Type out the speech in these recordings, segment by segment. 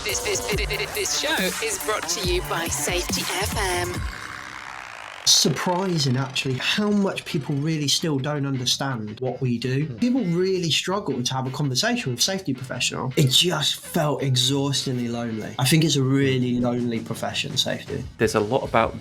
This show is brought to you by Safety FM. Surprising actually how much people really still don't understand what we do. People really struggle to have a conversation with a safety professional. It just felt exhaustingly lonely. I think it's a really lonely profession, safety. There's a lot about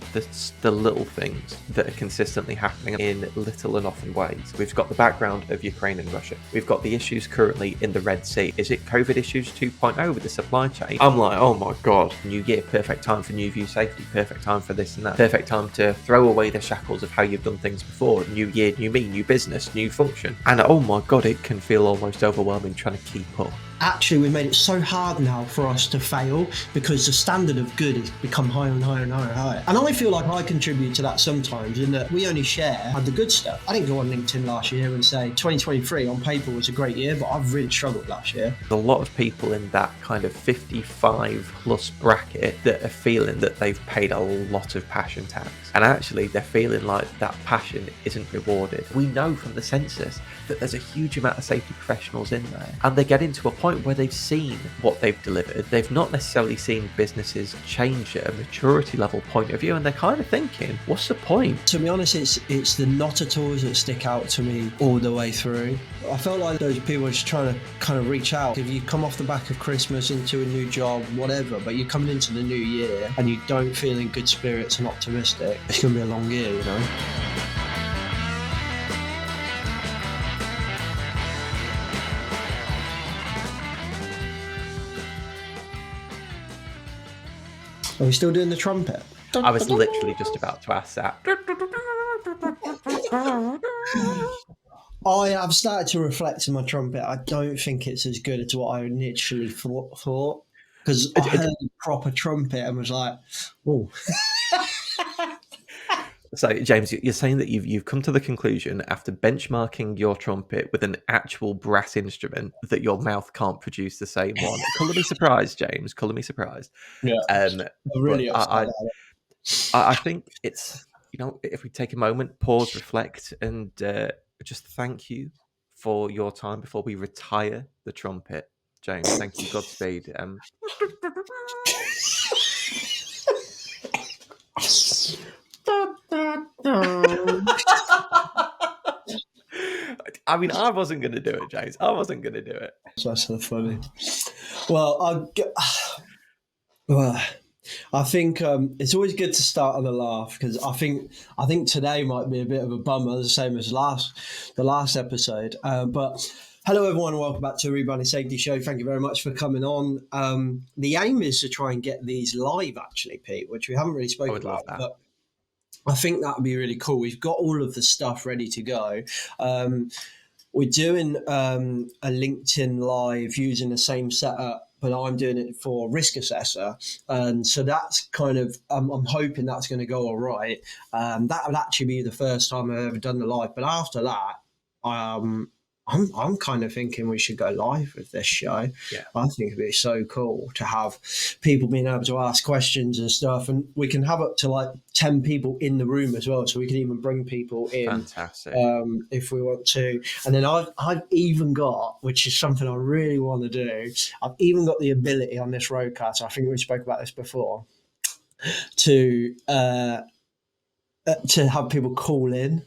the little things that are consistently happening in little and often ways. We've got the background of Ukraine and Russia. We've got the issues currently in the Red Sea. Is it COVID issues 2.0 with the supply chain? I'm like, oh my God, new year, perfect time for new view safety, perfect time for this and that, perfect time to throw away the shackles of how you've done things before. New year, new me, new business, new function. And oh my God, it can feel almost overwhelming trying to keep up. Actually, we've made it so hard now for us to fail because the standard of good has become higher and higher and higher and higher. And I feel like I contribute to that sometimes in that we only share the good stuff. I didn't go on LinkedIn last year and say 2023 on paper was a great year, but I've really struggled last year. A lot of people in that kind of 55 plus bracket that are feeling that they've paid a lot of passion tax. And actually they're feeling like that passion isn't rewarded. We know from the census that there's a huge amount of safety professionals in there, and they're getting to a point where they've seen what they've delivered. They've not necessarily seen businesses change at a maturity level point of view, and they're kind of thinking, what's the point? To be honest, it's the not at alls that stick out to me all the way through. I felt like those people are just trying to kind of reach out. If you come off the back of Christmas into a new job, whatever, but you're coming into the new year and you don't feel in good spirits and optimistic, it's going to be a long year, you know? Are we still doing the trumpet? I was literally just about to ask that. I have started to reflect on my trumpet. I don't think it's as good as what I initially thought. Because I heard a proper trumpet and was like, oh. So, James, you're saying that you've come to the conclusion after benchmarking your trumpet with an actual brass instrument that your mouth can't produce the same one. Colour me surprised, James. Colour me surprised. Yeah. Really I think it's, if we take a moment, pause, reflect, and just thank you for your time before we retire the trumpet. James, thank you. Godspeed. I mean, I wasn't going to do it, James. I wasn't going to do it. That's so funny. Well, I think it's always good to start on a laugh because I think today might be a bit of a bummer, the same as the last episode. But hello, everyone, and welcome back to Rebranding Safety Show. Thank you very much for coming on. The aim is to try and get these live, actually, Pete, which we haven't really spoken about, but I think that would be really cool. We've got all of the stuff ready to go. We're doing a LinkedIn Live using the same setup, but I'm doing it for Risk Assessor. And so that's kind of, I'm hoping that's going to go all right. That would actually be the first time I've ever done the live. But after that, I'm kind of thinking we should go live with this show. Yeah. I think it'd be so cool to have people being able to ask questions and stuff. And we can have up to like 10 people in the room as well. So we can even bring people in. Fantastic. If we want to. And then I've even got, which is something I really want to do, I've even got the ability on this roadcast, I think we spoke about this before, to have people call in.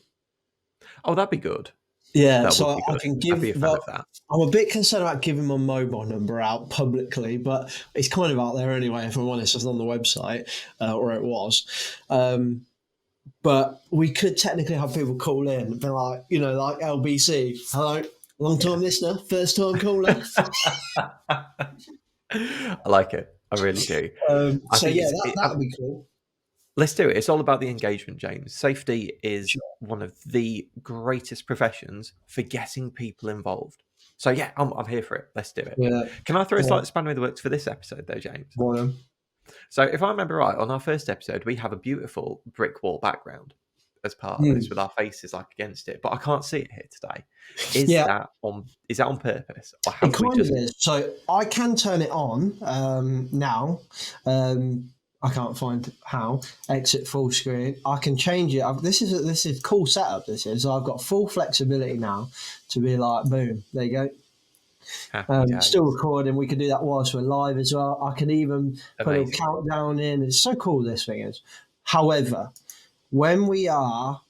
Oh, that'd be good. Yeah, so I can give. I'd be a fan of that. I'm a bit concerned about giving my mobile number out publicly, but it's kind of out there anyway. If I'm honest, it's on the website, or it was. But we could technically have people call in and be like, like LBC. Hello, long time listener, first time caller. I like it. I really do. That would be cool. Let's do it. It's all about the engagement, James. Safety is one of the greatest professions for getting people involved. So yeah, I'm here for it. Let's do it. Yeah. Can I throw a slight spanner in the works for this episode though, James? So if I remember right, on our first episode, we have a beautiful brick wall background as part of this with our faces like against it, but I can't see it here today. Is that on purpose? Or it kind of is. So I can turn it on now. I can't find how. Exit full screen. I can change it. This is cool setup. This is. So I've got full flexibility now to be like, boom, there you go. Happy Still days. recording. We can do that whilst we're live as well. I can even put a Amazing. countdown in. It's so cool, this thing is. However, when we are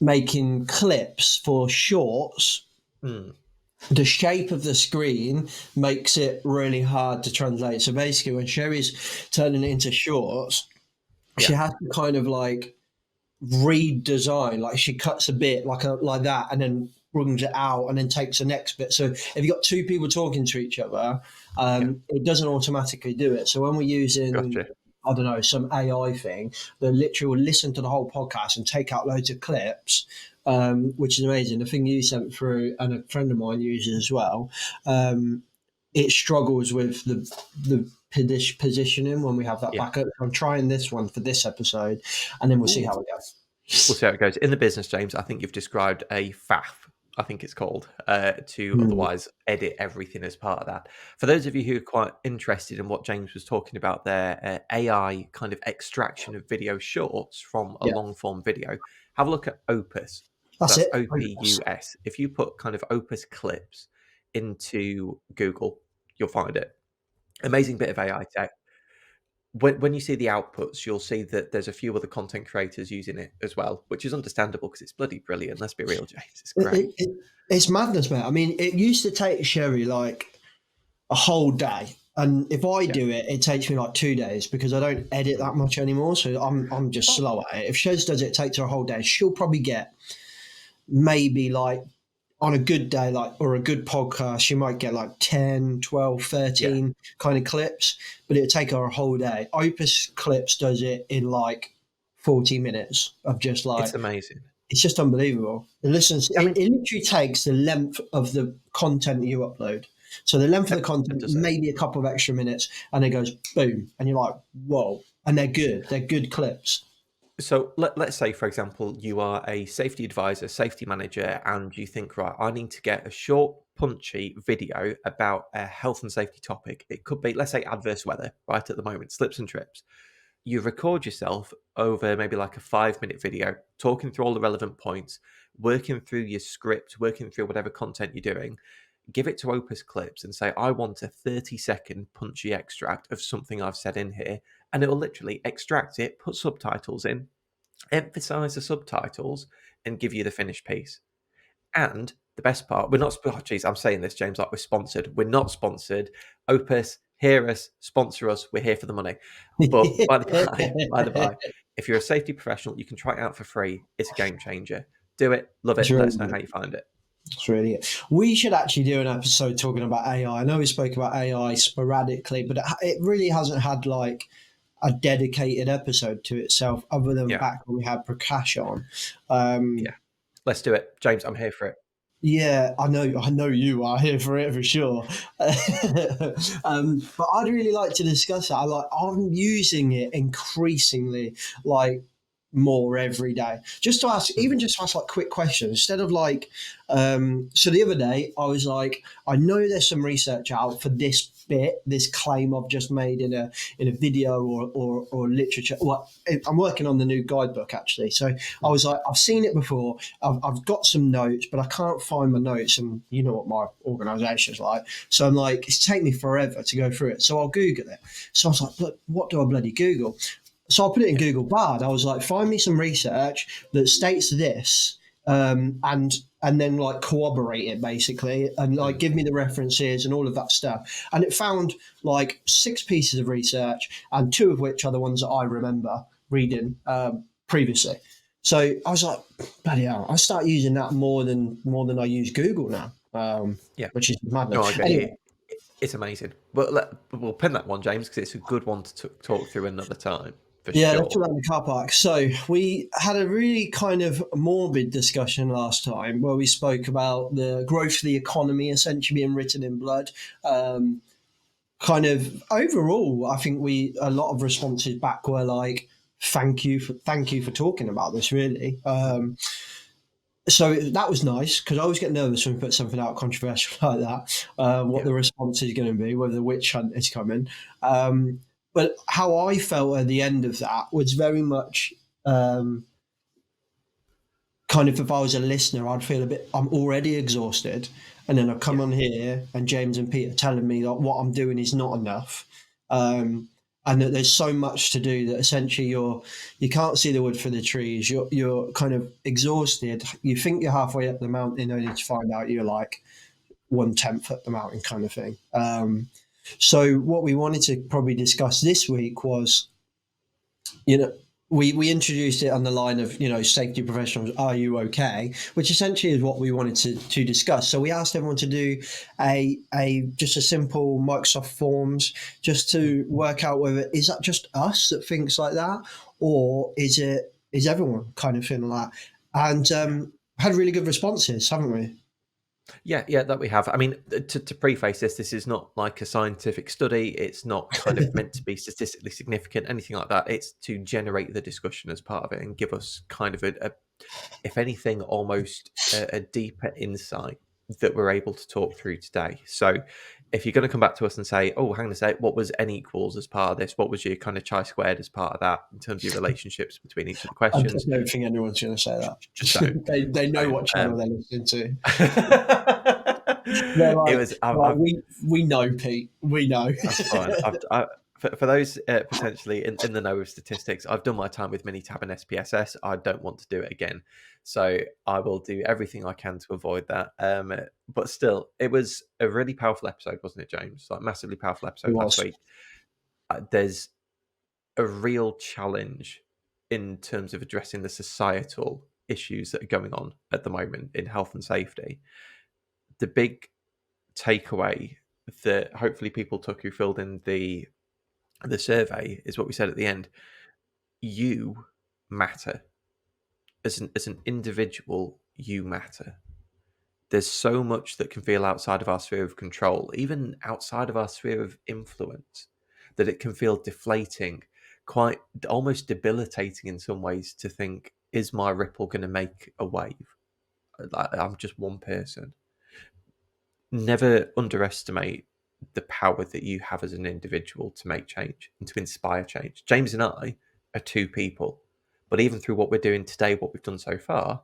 making clips for shorts, the shape of the screen makes it really hard to translate. So basically, when Sherry's turning it into shorts, she has to kind of like redesign. Like she cuts a bit like that, and then brings it out, and then takes the next bit. So if you've got two people talking to each other, it doesn't automatically do it. So when we're using, Gotcha. I don't know, some AI thing, that literally will listen to the whole podcast and take out loads of clips, which is amazing. The thing you sent through, and a friend of mine uses as well, it struggles with the positioning when we have that backup. I'm trying this one for this episode, and then we'll see how it goes. We'll see how it goes. In the business, James, I think you've described a faff, I think it's called, to otherwise edit everything as part of that. For those of you who are quite interested in what James was talking about there, AI kind of extraction of video shorts from a Yeah, long form video, have a look at Opus. So that's that's it. OPUS. If you put kind of Opus clips into Google, you'll find it. Amazing bit of AI tech. When you see the outputs, you'll see that there's a few other content creators using it as well, which is understandable because it's bloody brilliant. Let's be real, James. It's great. It's madness, mate. I mean, it used to take Sherry like a whole day, and if I Yeah. do it, it takes me like 2 days because I don't edit that much anymore. So I'm just slow at it. If Shez does it, it takes her a whole day. She'll probably get maybe like on a good day, like, or a good podcast, you might get like 10, 12, Yeah. 13 kind of clips, but it'll take her a whole day. Opus Clips does it in like 40 minutes of just like, It's amazing. it's just unbelievable. It listens, I it mean, literally takes the length of the content that you upload. So the length of the it content, does it. maybe a couple of extra minutes, and it goes boom, and you're like, whoa. And they're good. They're good clips. So let's say, for example, you are a safety advisor, safety manager, and you think, right, I need to get a short, punchy video about a health and safety topic. It could be, let's say, adverse weather, right at the moment, slips and trips. You record yourself over maybe like a 5-minute video, talking through all the relevant points, working through your script, working through whatever content you're doing. Give it to Opus Clips and say, I want a 30-second punchy extract of something I've said in here. And it will literally extract it, put subtitles in, emphasize the subtitles, and give you the finished piece. And the best part, we're not, oh, geez, I'm saying this, James, like we're sponsored. We're not sponsored. Opus, hear us, sponsor us. We're here for the money. But by the by, if you're a safety professional, you can try it out for free. It's a game changer. Do it, love It's it. Let really us know good. how you find it. It's really it. We should actually do an episode talking about AI. I know we spoke about AI sporadically, but it really hasn't had like a dedicated episode to itself, other than Yeah, back when we had Prakash on. yeah. Let's do it. James, I'm here for it. Yeah, I know you are here for it for sure. But I'd really like to discuss that. I'm using it increasingly, like more every day, just to ask, even just to ask like quick questions instead of like. So the other day I was like, I know there's some research out for this bit, this claim I've just made in a video or literature. Well, I'm working on the new guidebook actually, so I was like, I've seen it before. I've got some notes, but I can't find my notes, and you know what my organisation's like. So I'm like, it's taken me forever to go through it. So I'll Google it. So I was like, but what do I bloody Google? So I put it in Google Bard. I was like, find me some research that states this, and then like corroborate it basically, and like give me the references and all of that stuff. And it found like 6 pieces of research, and 2 of which are the ones that I remember reading previously. So I was like, bloody hell! I start using that more than I use Google now, Yeah. which is No, madness. I get Anyway, you. It's amazing. But we'll pin that one, James, because it's a good one to talk through another time, for yeah, let's sure. talk about the car park. So we had a really kind of morbid discussion last time where we spoke about the growth of the economy essentially being written in blood. Kind of overall, I think a lot of responses back were like, thank you for talking about this, really. So that was nice because I always get nervous when we put something out controversial like that, what Yeah. the response is going to be, whether the witch hunt is coming. But how I felt at the end of that was very much kind kind of, if I was a listener, I'd feel I'm already exhausted. And then I come on here and James and Pete are telling me that what I'm doing is not enough. And that there's so much to do that essentially you can't see the wood for the trees. You're kind of exhausted. You think you're halfway up the mountain only to find out you're like 1/10 up the mountain kind of thing. So what we wanted to probably discuss this week was, we introduced it on the line of, safety professionals, are you okay? Which essentially is what we wanted to discuss. So we asked everyone to do just a simple Microsoft Forms just to work out whether, is that just us that thinks like that, or is everyone kind of feeling like that? And had really good responses, haven't we? Yeah, that we have. I mean, to preface this is not like a scientific study. It's not kind of meant to be statistically significant, anything like that. It's to generate the discussion as part of it and give us kind of if anything, almost a deeper insight that we're able to talk through today. So if you're going to come back to us and say, oh, hang on a sec, what was n equals as part of this? What was your kind of chi-squared as part of that in terms of your relationships between each of the I questions? don't think anyone's going to say that. Just don't. They know what channel they're listening to. It was. We know, Pete. We know. That's fine. For those potentially in the know of statistics, I've done my time with Minitab and SPSS. I don't want to do it again, so I will do everything I can to avoid that. But still, it was a really powerful episode, wasn't it, James? Like, massively powerful episode last week. There's a real challenge in terms of addressing the societal issues that are going on at the moment in health and safety. The big takeaway that hopefully people took who filled in the survey is what we said at the end. You matter. As an individual, you matter. There's so much that can feel outside of our sphere of control, even outside of our sphere of influence, that it can feel deflating, quite almost debilitating in some ways, to think, is my ripple going to make a wave? I'm just one person. Never underestimate the power that you have as an individual to make change and to inspire change. James and I are two people, but even through what we're doing today, what we've done so far,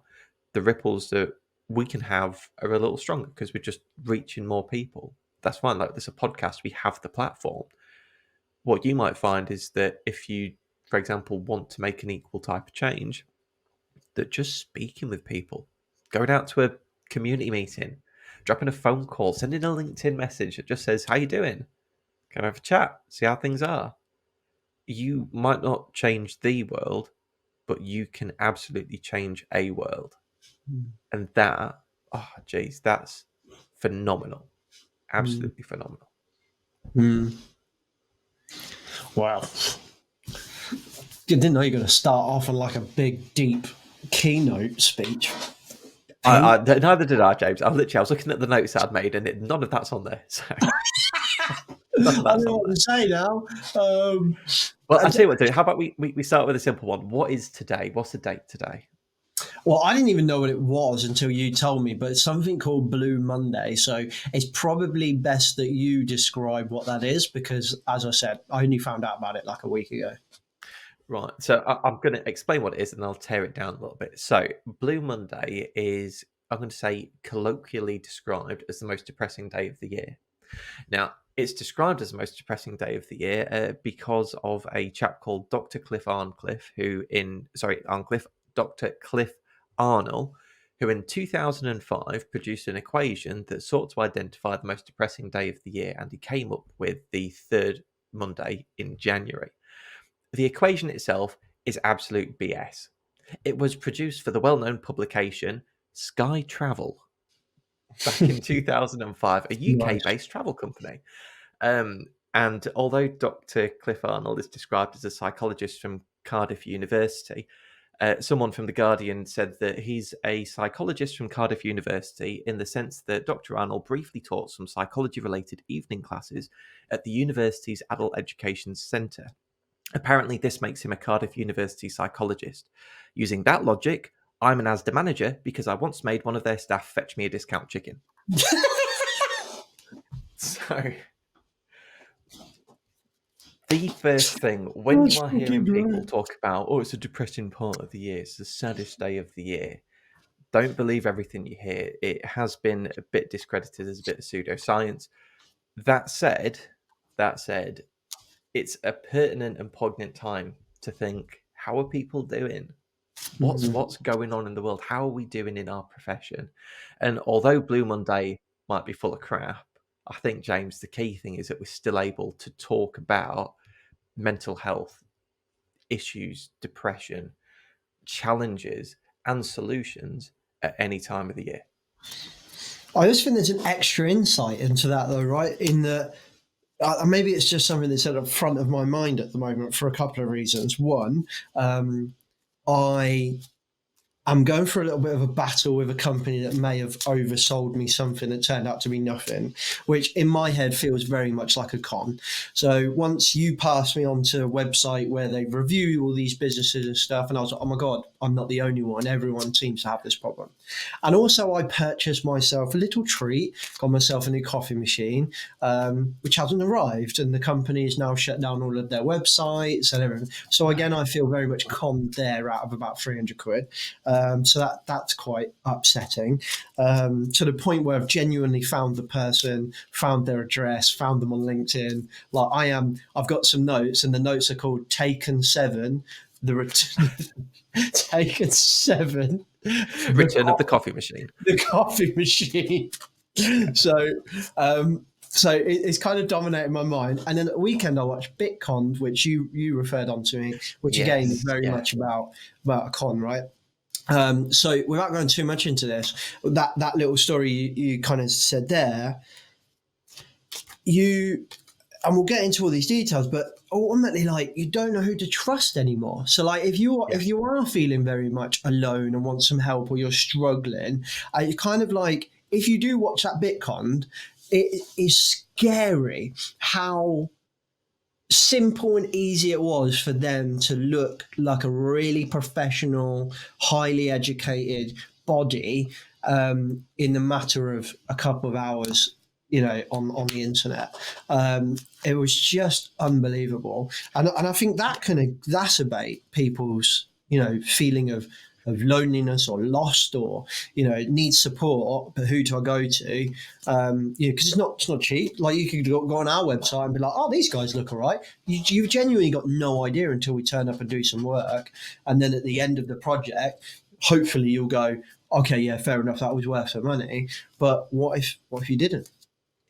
the ripples that we can have are a little stronger because we're just reaching more people. That's fine. Like, there's a podcast, we have the platform. What you might find is that if you, for example, want to make an equal type of change, that just speaking with people, going out to a community meeting, dropping a phone call, sending a LinkedIn message that just says, how you doing? Can I have a chat? See how things are? You might not change the world, but you can absolutely change a world. And that, that's phenomenal. Absolutely phenomenal. Wow. I didn't know you were going to start off on like a big, deep keynote speech. Neither did I, James. I was looking at the notes I'd made, and none of that's on there. So I don't know what to say now. Well, I'll tell you what, how about we start with a simple one? What is today? What's the date today? Well, I didn't even know what it was until you told me, but it's something called Blue Monday. So it's probably best that you describe what that is, because, as I said, I only found out about it like a week ago. Right. So I'm going to explain what it is, and I'll tear it down a little bit. So Blue Monday is, I'm going to say, colloquially described as the most depressing day of the year. Now, it's described as the most depressing day of the year because of a chap called Dr. Dr. Cliff Arnold, who in 2005 produced an equation that sought to identify the most depressing day of the year, and he came up with the third Monday in January. The equation itself is absolute BS. It was produced for the well-known publication Sky Travel back in 2005, a UK-based travel company. And although Dr. Cliff Arnold is described as a psychologist from Cardiff University, someone from The Guardian said that he's a psychologist from Cardiff University in the sense that Dr. Arnold briefly taught some psychology-related evening classes at the university's Adult Education Centre. Apparently, this makes him a Cardiff University psychologist. Using that logic, I'm an Asda manager because I once made one of their staff fetch me a discount chicken. So, the first thing, when you are hearing people talk about, it's a depressing part of the year, it's the saddest day of the year, don't believe everything you hear. It has been a bit discredited as a bit of pseudoscience. That said, it's a pertinent and poignant time to think, how are people doing? What's going on in the world? How are we doing in our profession? And although Blue Monday might be full of crap, I think, James, the key thing is that we're still able to talk about mental health issues, depression, challenges, and solutions at any time of the year. I just think there's an extra insight into that, though, right? In that maybe it's just something that's at the front of my mind at the moment for a couple of reasons. One, I'm going for a little bit of a battle with a company that may have oversold me something that turned out to be nothing, which in my head feels very much like a con. So once you pass me onto a website where they review all these businesses and stuff, and I was like, oh my God, I'm not the only one. Everyone seems to have this problem. And also I purchased myself a little treat, got myself a new coffee machine, which hasn't arrived. And the company has now shut down all of their websites and everything. So again, I feel very much conned there out of about 300 quid. So that's quite upsetting, to the point where I've genuinely found the person, found their address, found them on LinkedIn. I've got some notes, and the notes are called Taken 7, Taken 7, Return of the coffee machine. The coffee machine. So it's kind of dominating my mind. And then at the weekend I watched BitCon, which you referred on to me, which again is very much about a con, right? So without going too much into this, that little story you kind of said there, and we'll get into all these details, but ultimately, like, you don't know who to trust anymore. So like, if you are feeling very much alone and want some help, or you're struggling, you kind of like, if you do watch that BitCon, it is scary how simple and easy it was for them to look like a really professional, highly educated body in the matter of a couple of hours, on the internet. It was just unbelievable. And I think that can exacerbate people's, feeling of loneliness or lost, or need support, but who do I go to? Because it's not cheap. Like, you could go on our website and be like, oh, these guys look all right. You've genuinely got no idea until we turn up and do some work, and then at the end of the project, hopefully you'll go, okay, yeah, fair enough, that was worth some money. But what if you didn't?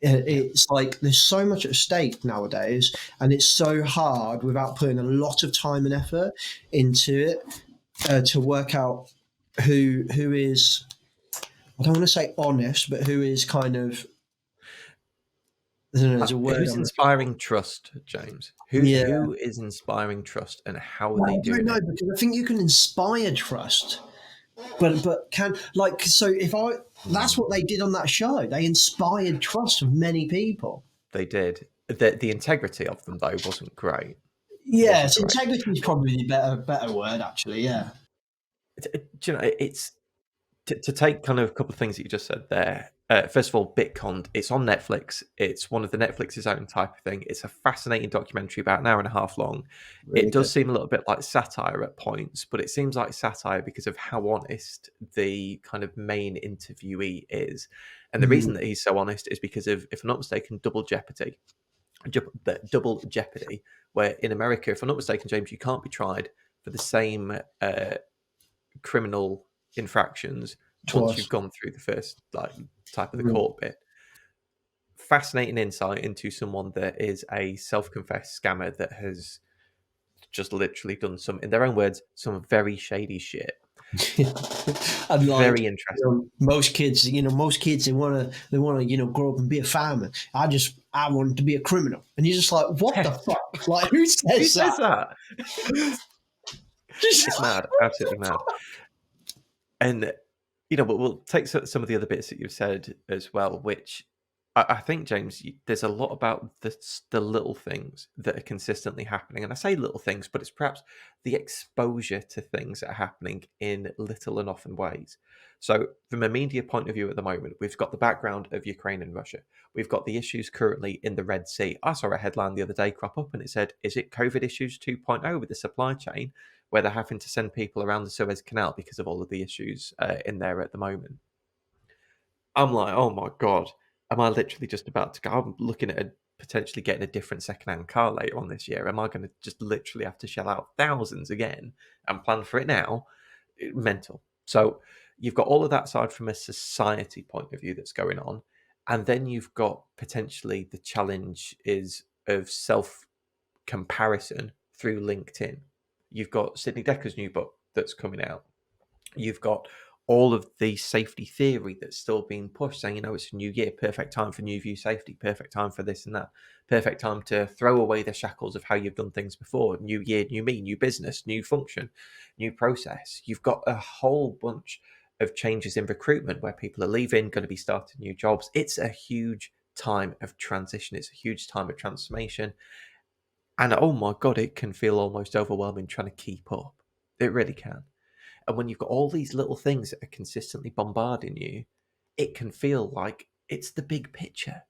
It's like there's so much at stake nowadays, and it's so hard without putting a lot of time and effort into it. To work out who is, I don't want to say honest, but who is kind of, I don't know, there's a word. Who's inspiring trust, James? Who is inspiring trust, and how are they doing it? Because I think you can inspire trust, but that's what they did on that show. They inspired trust of many people. They did. The integrity of them, though, wasn't great. Yes, integrity is probably the better word, actually. Yeah. It's to take kind of a couple of things that you just said there. First of all, BitCon, it's on Netflix. It's one of the Netflix's own type of thing. It's a fascinating documentary, about an hour and a half long. Really it does seem a little bit like satire at points, but it seems like satire because of how honest the kind of main interviewee is. And the reason that he's so honest is because of, if I'm not mistaken, Double Jeopardy, where in America, if I'm not mistaken, James, you can't be tried for the same criminal infractions once you've gone through the first type of the court bit. Fascinating insight into someone that is a self-confessed scammer that has just literally done some, in their own words, some very shady shit. And very interesting. Most kids they want to grow up and be a fireman. I wanted to be a criminal, and you're just like, what the fuck? Like, who says that? It's mad, absolutely mad. And but we'll take some of the other bits that you've said as well, which I think, James, there's a lot about the little things that are consistently happening. And I say little things, but it's perhaps the exposure to things that are happening in little and often ways. So from a media point of view at the moment, we've got the background of Ukraine and Russia. We've got the issues currently in the Red Sea. I saw a headline the other day crop up and it said, is it COVID issues 2.0 with the supply chain? where they're having to send people around the Suez Canal because of all of the issues in there at the moment. I'm like, oh my God, am I literally just about to go? I'm looking at potentially getting a different second-hand car later on this year. Am I going to just literally have to shell out thousands again and plan for it now? Mental. So you've got all of that side from a society point of view that's going on. And then you've got potentially the challenge is of self comparison through LinkedIn. You've got Sidney Decker's new book that's coming out. You've got all of the safety theory that's still being pushed, saying, it's a new year, perfect time for new view safety, perfect time for this and that, perfect time to throw away the shackles of how you've done things before. New year, new me, new business, new function, new process. You've got a whole bunch of changes in recruitment where people are leaving, going to be starting new jobs. It's a huge time of transition. It's a huge time of transformation. And oh my God, it can feel almost overwhelming trying to keep up. It really can. And when you've got all these little things that are consistently bombarding you, it can feel like it's the big picture.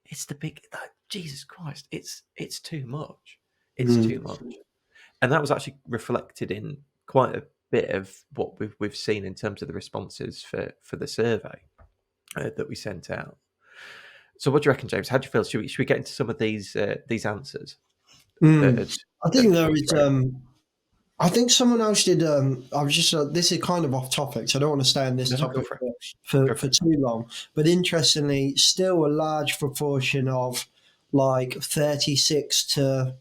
It's the big, like, Jesus Christ, it's too much. It's too much. And that was actually reflected in quite a bit of what we've seen in terms of the responses for the survey that we sent out. So what do you reckon, James? How do you feel? Should we get into some of these answers? I think there is. I think someone else did. I was just. This is kind of off topic, so I don't want to stay on this No, go topic for for too long. But interestingly, still a large proportion of like 36 to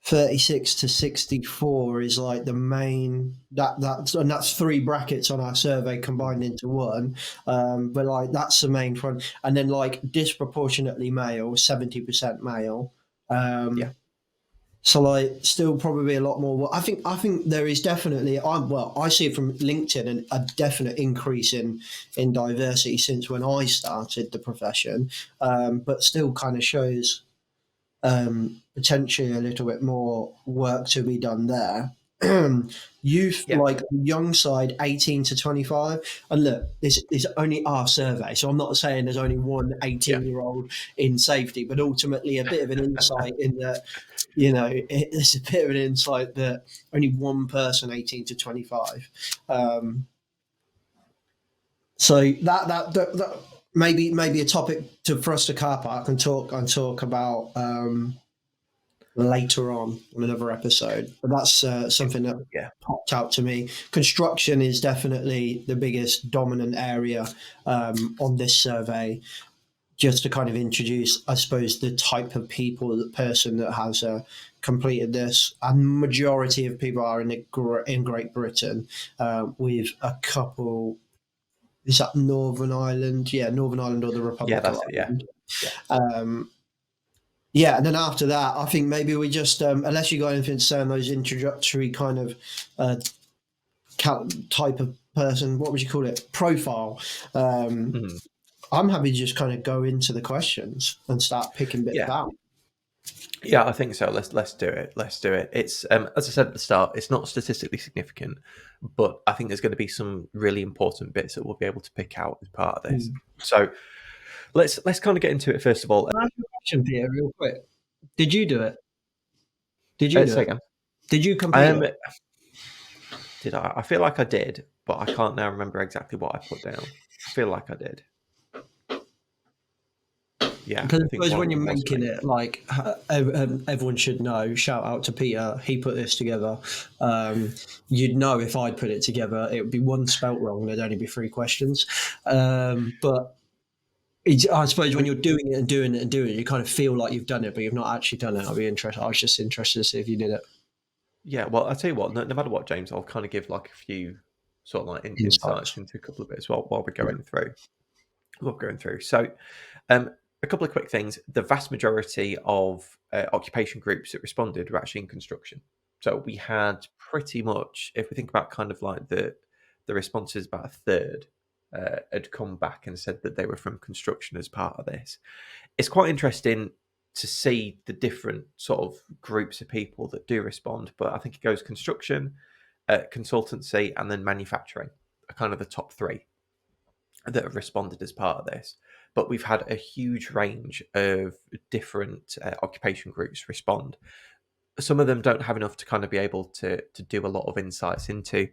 64 is like the main that's three brackets on our survey combined into one, but like that's the main one, and then like disproportionately male, 70% male. Yeah. So like still probably a lot more. I think there is definitely I see it from LinkedIn and a definite increase in diversity since when I started the profession, but still kind of shows potentially a little bit more work to be done there. Youth, Yeah. like young side, 18 to 25. And look, this is only our survey, so I'm not saying there's only one 18-year-old in safety, but ultimately a bit of an insight in that, it's a bit of an insight that only one person 18 to 25. So that maybe a topic for us to car park and talk about later on another episode. But that's something that popped out to me. Construction is definitely the biggest dominant area on this survey. Just to kind of introduce, I suppose, the type of people, the person that has completed this, and majority of people are in Great Britain, with a couple. Is that Northern Ireland? Yeah, Northern Ireland or the Republic that's of it. Yeah. Ireland. And then after that, I think maybe we just, unless you got anything to say on those introductory kind of type of person, what would you call it? Profile. I'm happy to just kind of go into the questions and start picking bits out. Yeah, I think so. Let's do it. Let's do it. It's as I said at the start, it's not statistically significant, but I think there's going to be some really important bits that we'll be able to pick out as part of this. So let's kind of get into it first of all. Can I ask you a question, Peter, real quick? Did you do it? Did you do say it? again? Did you complete it? Did I? I feel like I did, but I can't now remember exactly what I put down. I feel like I did. Yeah, because I suppose when you're making it, like everyone should know. Shout out to Peter; he put this together. You'd know if I'd put it together, it would be one spelt wrong. There'd only be 3 questions. But I suppose when you're doing it and doing it and doing it, you kind of feel like you've done it, but you've not actually done it. I'd be interested. I was just interested to see if you did it. Yeah, well, I'll tell you what. No matter what, James, I'll kind of give like a few sort of like insights into a couple of bits while we're going through. So, a couple of quick things. The vast majority of occupation groups that responded were actually in construction. So we had pretty much, if we think about kind of like the responses, about a third had come back and said that they were from construction as part of this. It's quite interesting to see the different sort of groups of people that do respond, but I think it goes construction, consultancy, and then manufacturing are kind of the top 3 that have responded as part of this. But we've had a huge range of different occupation groups respond. some of them don't have enough to kind of be able to do a lot of insights into.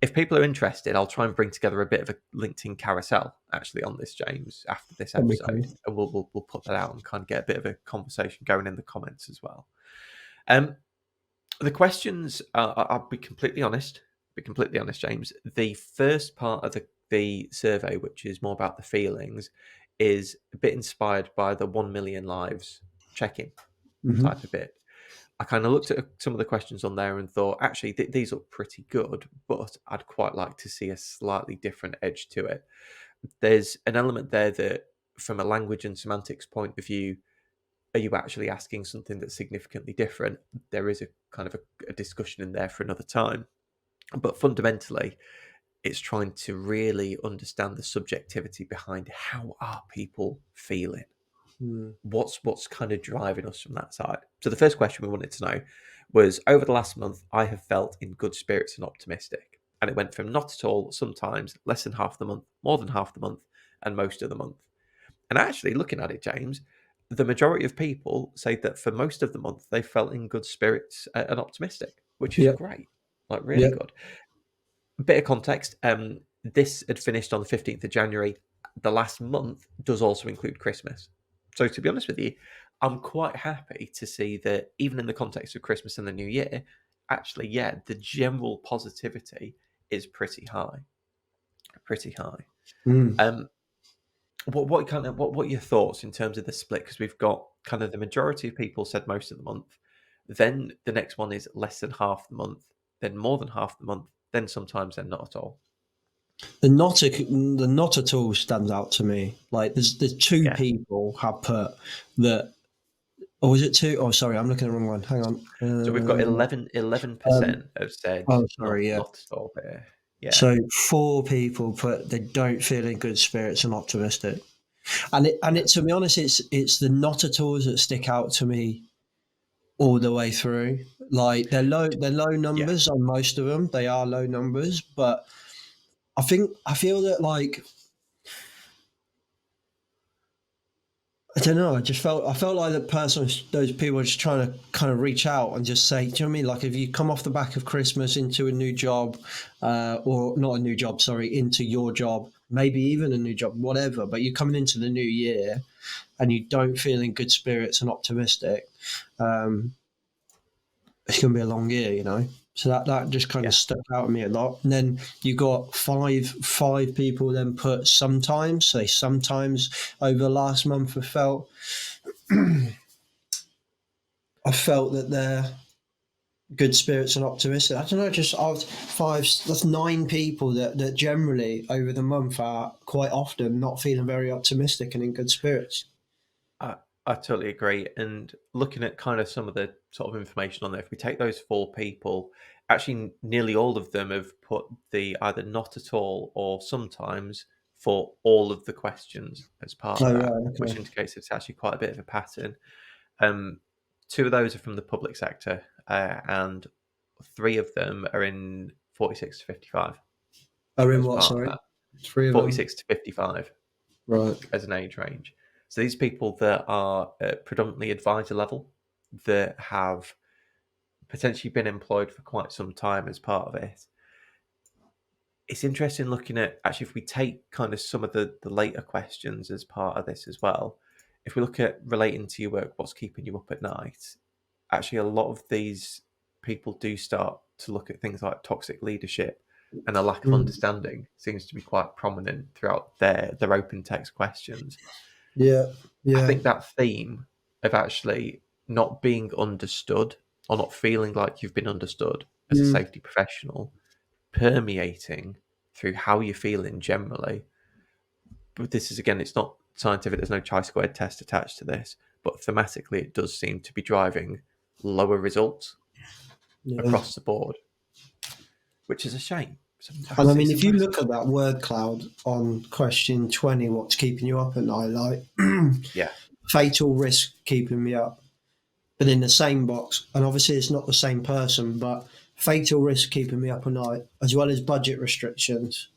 If people are interested, I'll try and bring together a bit of a LinkedIn carousel actually on this, James, after this That'd be cool. episode, and we'll put that out and kind of get a bit of a conversation going in the comments as well. The questions, I'll be completely honest. James. The first part of the survey, which is more about the feelings, is a bit inspired by the 1 million lives check-in Hmm. type of bit. I kind of looked at some of the questions on there and thought, actually, these look pretty good, but I'd quite like to see a slightly different edge to it. There's an element there that, from a language and semantics point of view, are you actually asking something that's significantly different? There is a kind of a discussion in there for another time. But fundamentally, it's trying to really understand the subjectivity behind how are people feeling. What's kind of driving us from that side. So the first question we wanted to know was, over the last month, I have felt in good spirits and optimistic. And it went from not at all, sometimes, less than half the month, more than half the month, and most of the month. And actually, looking at it, James, the majority of people say that for most of the month, they felt in good spirits and optimistic, which is Yep. great, like really Yep. good. A bit of context, this had finished on the 15th of January. The last month does also include Christmas. So to be honest with you, I'm quite happy to see that even in the context of Christmas and the New Year, actually, yeah, the general positivity is pretty high. Pretty high. Mm. What are your thoughts in terms of the split? Because we've got kind of the majority of people said most of the month. Then the next one is less than half the month, then more than half the month, then sometimes they're not at all. The not at all stands out to me. Like there's two Yeah. people have put that. Or was it two? Oh, sorry, I'm looking at the wrong one. Hang on. So we've got 11% have said Sorry, yeah. not at all here. Yeah. So four people put they don't feel in good spirits and optimistic. And to be honest, it's the not at alls that stick out to me all the way through. Like they're low Yeah. numbers on most of them. They are low numbers, but I feel that like I don't know. I felt like those people were just trying to kind of reach out and just say, do you know what I mean? Like if you come off the back of Christmas into a new job, or not a new job, sorry, into your job, maybe even a new job, whatever. But you're coming into the new year and you don't feel in good spirits and optimistic. It's going to be a long year, you know. So that just kind Yeah. of stuck out at me a lot. And then you got five people then put sometimes, say sometimes over the last month I felt that they're good spirits and optimistic. I don't know, just I was five. That's nine people that generally over the month are quite often not feeling very optimistic and in good spirits. I totally agree. And looking at kind of some of the sort of information on there, if we take those four people, actually nearly all of them have put the either not at all or sometimes for all of the questions as part of Oh that, right, which okay. indicates it's actually quite a bit of a pattern. Um, two of those are from the public sector, and three of them are in 46 to 55 Oh, in as what? part of Sorry, that. three of them. 46 to 55 Right. as an age range. So these people that are predominantly advisor level, that have potentially been employed for quite some time as part of it. It's interesting looking at, actually, if we take kind of some of the later questions as part of this as well, if we look at relating to your work, what's keeping you up at night, actually a lot of these people do start to look at things like toxic leadership, and a lack of Mm. understanding seems to be quite prominent throughout their open text questions. Yeah. I Yeah. think that theme of actually not being understood or not feeling like you've been understood as a Mm. safety professional permeating through how you're feeling generally. But this is, again, it's not scientific, there's no chi-squared test attached to this, but thematically it does seem to be driving lower results Yeah. across the board, which is a shame. And I mean, It's a if you massive look at that word cloud on question 20, what's keeping you up at night? Like yeah. fatal risk keeping me up. But in the same box, and obviously it's not the same person, but fatal risk keeping me up at night, as well as budget restrictions.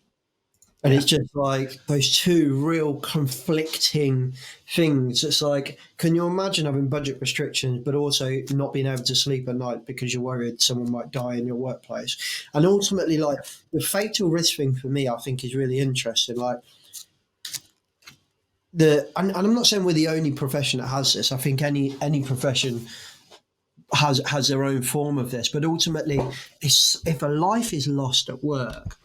And it's just like those two real conflicting things. It's like, can you imagine having budget restrictions, but also not being able to sleep at night because you're worried someone might die in your workplace? And ultimately, like the fatal risk thing for me, I think is really interesting. Like and I'm not saying we're the only profession that has this. I think any profession has their own form of this. But ultimately, if a life is lost at work,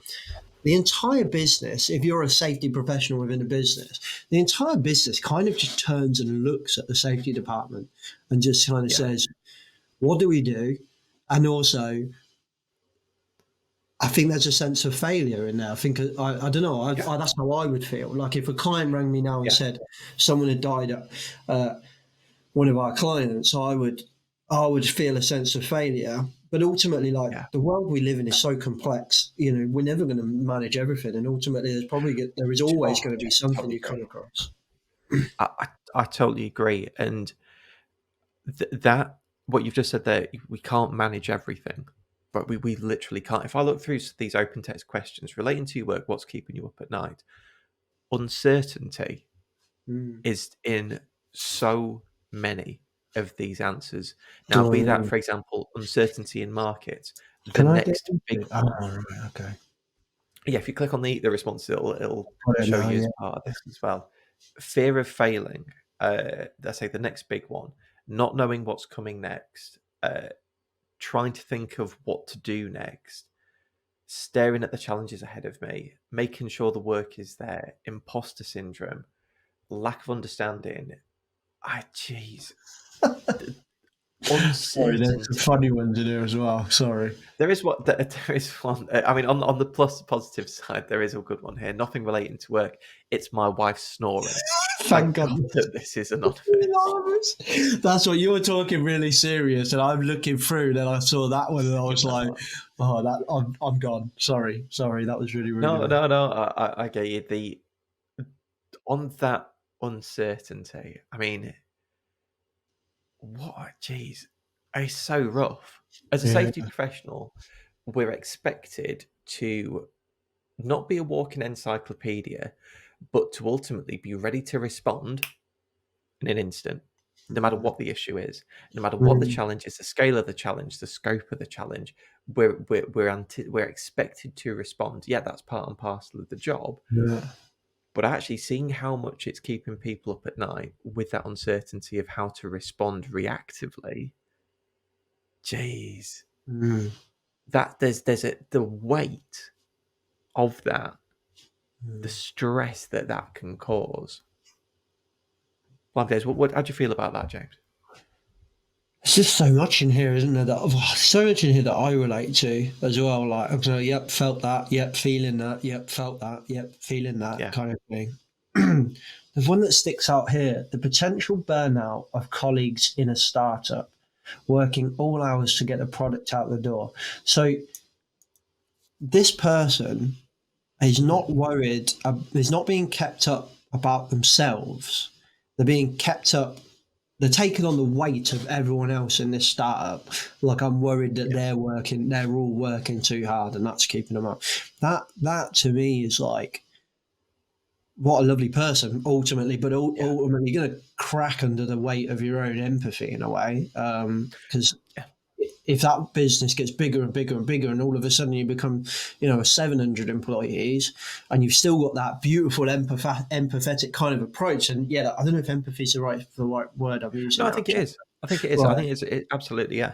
the entire business, if you're a safety professional within a business, the entire business kind of just turns and looks at the safety department and just kind of says, what do we do? And also, I think there's a sense of failure in there. I think, I don't know, that's how I would feel. Like if a client rang me now and said someone had died at one of our clients, I would feel a sense of failure. But ultimately, like the world we live in is so complex. You know, we're never going to manage everything, and ultimately, there is always going to be something you come across. I totally agree, and that what you've just said there, we can't manage everything, but we literally can't. If I look through these open text questions relating to your work, what's keeping you up at night? Uncertainty is in so many of these answers. Now, be that, for example, uncertainty in markets, the Can I get next into big. it? Oh, right, okay. Yeah, if you click on the response, it'll Got it show now, you as yeah. part of this as well. Fear of failing. Let's say the next big one. Not knowing what's coming next. Trying to think of what to do next. Staring at the challenges ahead of me. Making sure the work is there. Imposter syndrome. Lack of understanding. Jeez. Sorry, there's some Uncertainty. funny ones in here as well. Sorry. There is one. I mean, on the positive side, there is a good one here. Nothing relating to work. It's my wife snoring. Thank Thank God. God that this is anonymous. That's what you were talking really serious, and I'm looking through. Then I saw that one, and I was like, "Oh, I'm gone." Sorry, that was really rude of No, me. no, no. I get you. On that uncertainty. I mean, what? Jeez, it's so rough. As a Yeah, safety professional, we're expected to not be a walking encyclopedia, but to ultimately be ready to respond in an instant, no matter what the issue is, no matter what the challenge is, the scale of the challenge, the scope of the challenge. We're expected to respond. Yeah, that's part and parcel of the job. yeah. But actually seeing how much it's keeping people up at night with that uncertainty of how to respond reactively, jeez, that the weight of that, the stress that can cause. Well, Des, how do you feel about that, James? It's just so much in here, isn't there? So much in here that I relate to as well. Like, okay, yep, felt that. Yep, feeling that. Yep, felt that. Yep, feeling that Yeah, kind of thing. There's one that sticks out here: the potential burnout of colleagues in a startup working all hours to get a product out the door. So this person is not worried, is not being kept up about themselves. They're being kept up, they're taking on the weight of everyone else in this startup. Like I'm worried that they're all working too hard and that's keeping them up. That to me is like, what a lovely person ultimately, but ultimately you're going to crack under the weight of your own empathy in a way. Because if that business gets bigger and bigger and bigger, and all of a sudden you become, 700 employees, and you've still got that beautiful empathetic kind of approach. And yeah, I don't know if empathy is the right word I'm using no, I now. think it is. I think it is. I Right. think absolutely, yeah.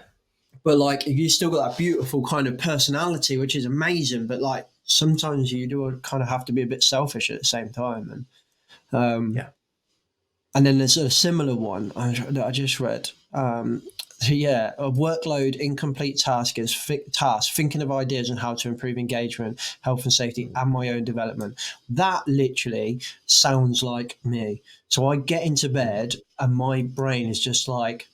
But like, if you still got that beautiful kind of personality, which is amazing, but like sometimes you do kind of have to be a bit selfish at the same time. Yeah. And then there's a similar one that I just read. Yeah, a workload incomplete task is thinking of ideas on how to improve engagement, health and safety, and my own development. That literally sounds like me. So I get into bed and my brain is just like,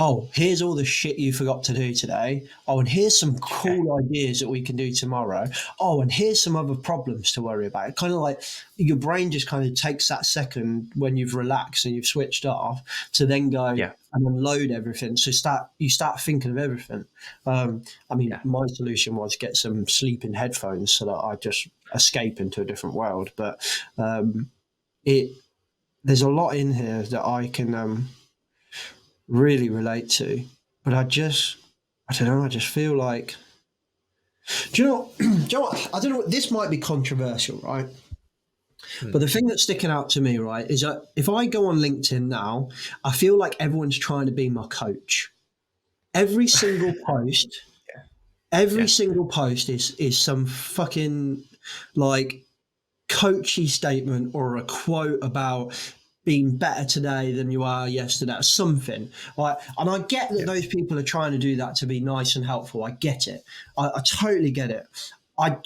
oh, here's all the shit you forgot to do today. Oh, and here's some cool ideas that we can do tomorrow. Oh, and here's some other problems to worry about. Kind of like your brain just kind of takes that second when you've relaxed and you've switched off to then go Yeah. and unload everything. So you start thinking of everything. I mean, Yeah. my solution was get some sleeping headphones so that I just escape into a different world. But there's a lot in here that I can really relate to, but I don't know. I just feel like, do you know? Do you know what? I don't know. This might be controversial, right? But the thing that's sticking out to me, right, is that if I go on LinkedIn now, I feel like everyone's trying to be my coach. Every single post, every single post is some fucking like coachy statement or a quote about being better today than you are yesterday, or something. Right? And I get that those people are trying to do that to be nice and helpful. I get it. I totally get it. I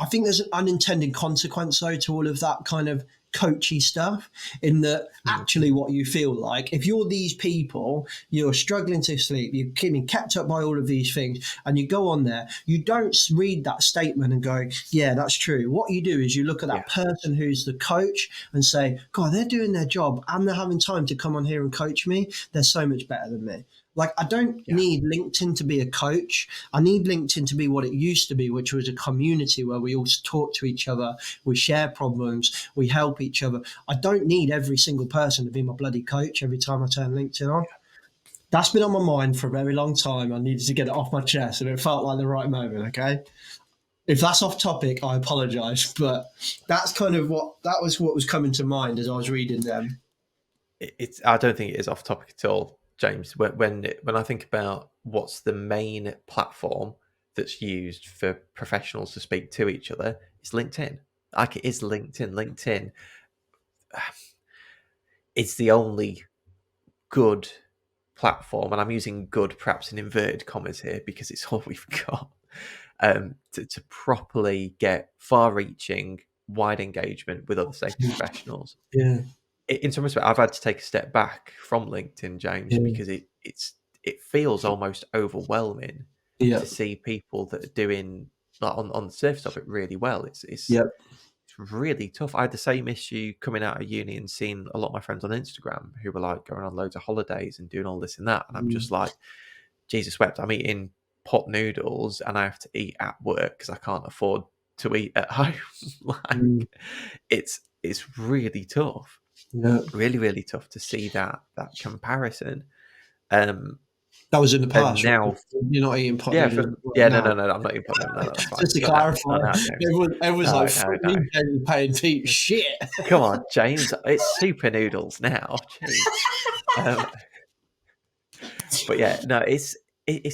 think there's an unintended consequence, though, to all of that kind of coachy stuff, in that actually what you feel like, if you're these people, you're struggling to sleep, you're getting kept up by all of these things, and you go on there, you don't read that statement and go, yeah, that's true. What you do is you look at that person who's the coach and say, God, they're doing their job and they're having time to come on here and coach me. They're so much better than me. Like, I don't need LinkedIn to be a coach. I need LinkedIn to be what it used to be, which was a community where we all talk to each other, we share problems, we help each other. I don't need every single person to be my bloody coach every time I turn LinkedIn on. That's been on my mind for a very long time. I needed to get it off my chest, and it felt like the right moment, okay? If that's off topic, I apologise, but that's kind of what was coming to mind as I was reading them. I don't think it is off topic at all, James. When I think about what's the main platform that's used for professionals to speak to each other, it's LinkedIn. Like, it is LinkedIn. LinkedIn is the only good platform, and I'm using good perhaps in inverted commas here because it's all we've got, to properly get far-reaching, wide engagement with other safety professionals. Yeah. In some respect, I've had to take a step back from LinkedIn, James, because it feels almost overwhelming Yeah. to see people that are doing, like, on the surface of it, really well. It's Yep. really tough. I had the same issue coming out of uni and seeing a lot of my friends on Instagram who were like going on loads of holidays and doing all this and that, and I'm just like, Jesus wept. I'm eating pot noodles and I have to eat at work because I can't afford to eat at home. Like, it's really tough. Yeah. Really, really tough to see that comparison. That was in the And past, right? now, You're not eating pot yeah, noodles no, now. I'm not eating pot noodles. No, that's fine. Just to Not now, clarify, James. everyone's No, like, fuck me, Jamie paying Pete. Shit. Come on, James. It's super noodles now. Jeez. But yeah, no, it's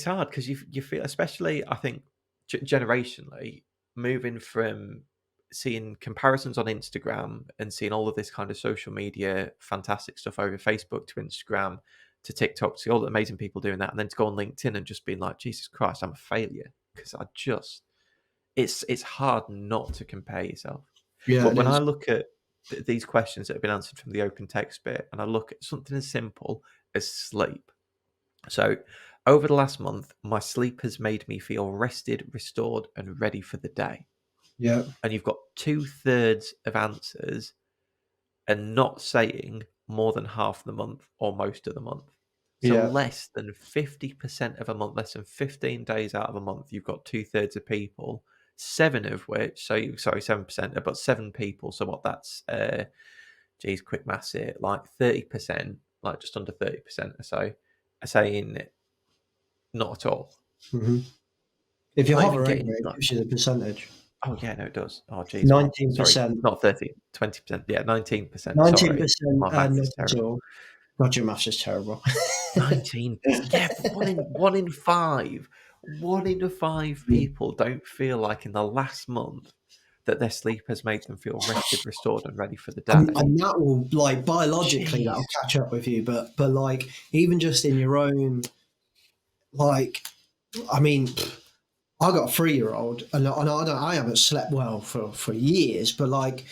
hard because you feel, especially I think generationally, moving from seeing comparisons on Instagram and seeing all of this kind of social media fantastic stuff over Facebook to Instagram to TikTok, to see all the amazing people doing that, and then to go on LinkedIn and just being like, Jesus Christ, I'm a failure, because it's hard not to compare yourself. Yeah, But it when I is. look at these questions that have been answered from the open text bit, and I look at something as simple as sleep. So, over the last month, my sleep has made me feel rested, restored, and ready for the day. Yeah. And you've got 2/3 of answers and not saying more than half the month or most of the month. So, Yeah. less than 50% of a month, less than 15 days out of a month, you've got 2/3 of people, seven of which, so sorry, 7%, but seven people. So, what that's, geez, quick maths here, like 30%, like just under 30% or so, are saying not at all. Mm-hmm. If you Not hover even over getting, it, it like, gives you the percentage. oh yeah, no, it does. Oh geez, well, sorry, 19%. not 30, 20%. Yeah, 19%. Sorry, 19%, my math not is at terrible. all. God, your maths is terrible. 19%. Yeah, but one in five people don't feel like in the last month that their sleep has made them feel rested, restored, and ready for the day. And that will, like, biologically, Jeez. that'll catch up with you. But like, even just in your own, like, I mean, I got a 3-year-old, and I haven't slept well for years. But like,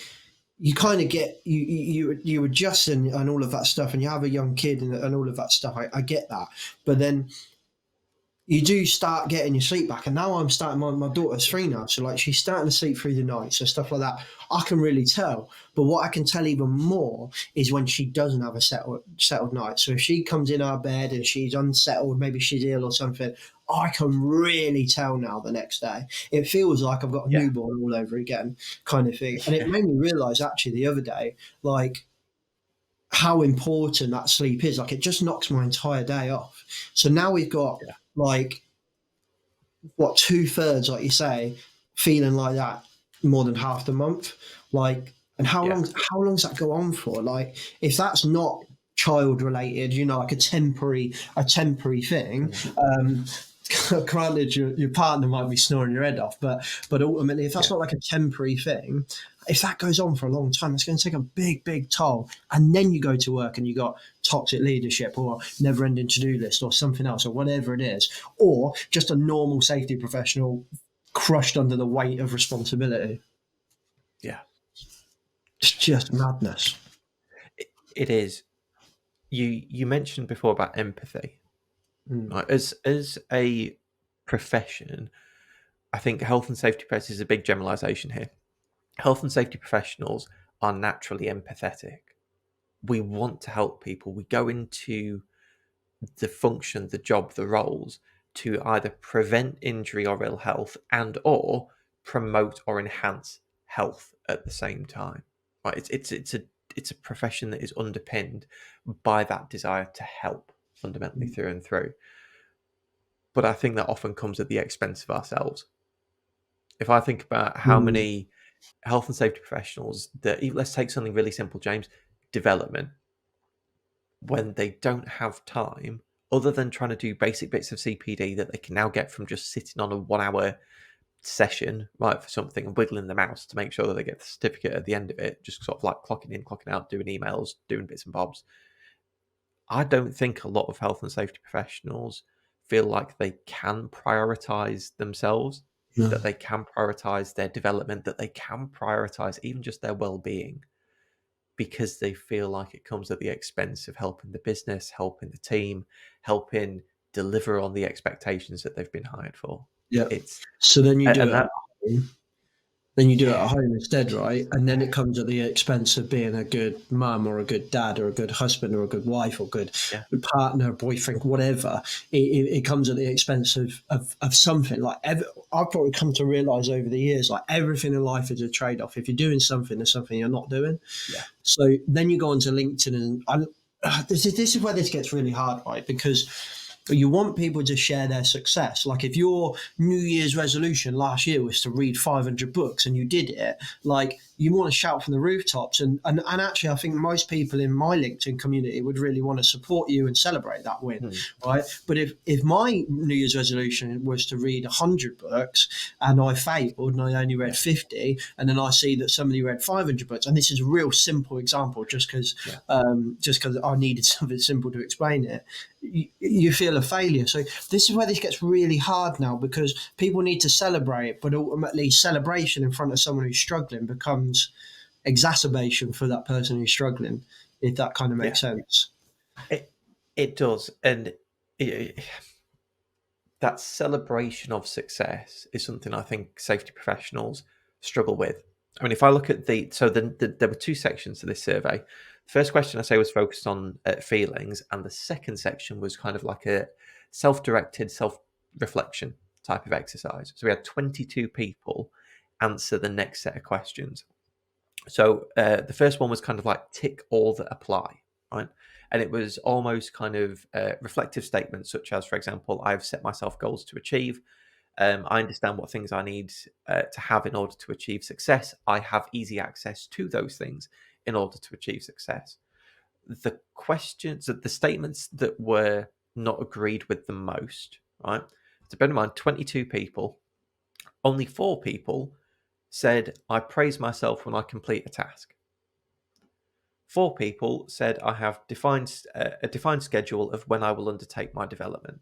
you kind of get you adjust and all of that stuff, and you have a young kid and all of that stuff. I get that, but then you do start getting your sleep back. And now I'm starting, my daughter's 3 now. So like she's starting to sleep through the night. So stuff like that, I can really tell. But what I can tell even more is when she doesn't have a settled night. So if she comes in our bed and she's unsettled, maybe she's ill or something, I can really tell now the next day. It feels like I've got a Yeah. newborn all over again kind of thing. And it made me realize actually the other day, like, how important that sleep is. Like it just knocks my entire day off. So now we've got Yeah. like what 2/3, like you say, feeling like that more than half the month. Like, and how Yeah. long's that go on for? Like, if that's not child related, like a temporary thing. Granted, your partner might be snoring your head off, but ultimately, if that's not like a temporary thing, if that goes on for a long time, it's going to take a big toll. And then you go to work and you got toxic leadership or never-ending to-do list or something else or whatever it is, or just a normal safety professional crushed under the weight of responsibility. Yeah. It's just madness. It is. You mentioned before about empathy. Right? As a profession, I think health and safety professionals is a big generalization here. Health and safety professionals are naturally empathetic. We want to help people. We go into the function, the job, the roles to either prevent injury or ill health and or promote or enhance health at the same time. Right? It's a profession that is underpinned by that desire to help fundamentally through and through. But I think that often comes at the expense of ourselves. If I think about how many health and safety professionals that, let's take something really simple, James, development, when they don't have time, other than trying to do basic bits of CPD that they can now get from just sitting on a 1 hour session, right, for something and wiggling the mouse to make sure that they get the certificate at the end of it, just sort of like clocking in, clocking out, doing emails, doing bits and bobs. I don't think a lot of health and safety professionals feel like they can prioritize themselves, that they can prioritize their development, that they can prioritize even just their well-being, because they feel like it comes at the expense of helping the business, helping the team, helping deliver on the expectations that they've been hired for. Yeah. It's So then you do and it that at home. Then you do it at home instead, right? And then it comes at the expense of being a good mum or a good dad or a good husband or a good wife or good yeah partner, boyfriend, whatever. It comes at the expense of something. Like I've probably come to realize over the years, like everything in life is a trade-off. If you're doing something, there's something you're not doing. yeah So then you go onto LinkedIn and this is where this gets really hard, right? Because you want people to share their success. Like if your New Year's resolution last year was to read 500 books and you did it, like you want to shout from the rooftops. And actually, I think most people in my LinkedIn community would really want to support you and celebrate that win, right? But if my New Year's resolution was to read 100 books and I failed and I only read 50, and then I see that somebody read 500 books, and this is a real simple example just because I needed something simple to explain it, you feel a failure. So this is where this gets really hard now, because people need to celebrate, but ultimately celebration in front of someone who's struggling becomes exacerbation for that person who's struggling, if that kind of makes sense. it does. And that celebration of success is something I think safety professionals struggle with. I mean, if I look at there were 2 sections to this survey. The first question I say was focused on feelings, and the second section was kind of like a self-directed self-reflection type of exercise. So we had 22 people answer the next set of questions. So the first one was kind of like tick all that apply, right? And it was almost kind of reflective statements, such as, for example, I've set myself goals to achieve. I understand what things I need to have in order to achieve success. I have easy access to those things in order to achieve success. The questions, the statements that were not agreed with the most, right? So bear in mind, 22 people, only 4 people said, I praise myself when I complete a task. 4 people said, I have a defined schedule of when I will undertake my development.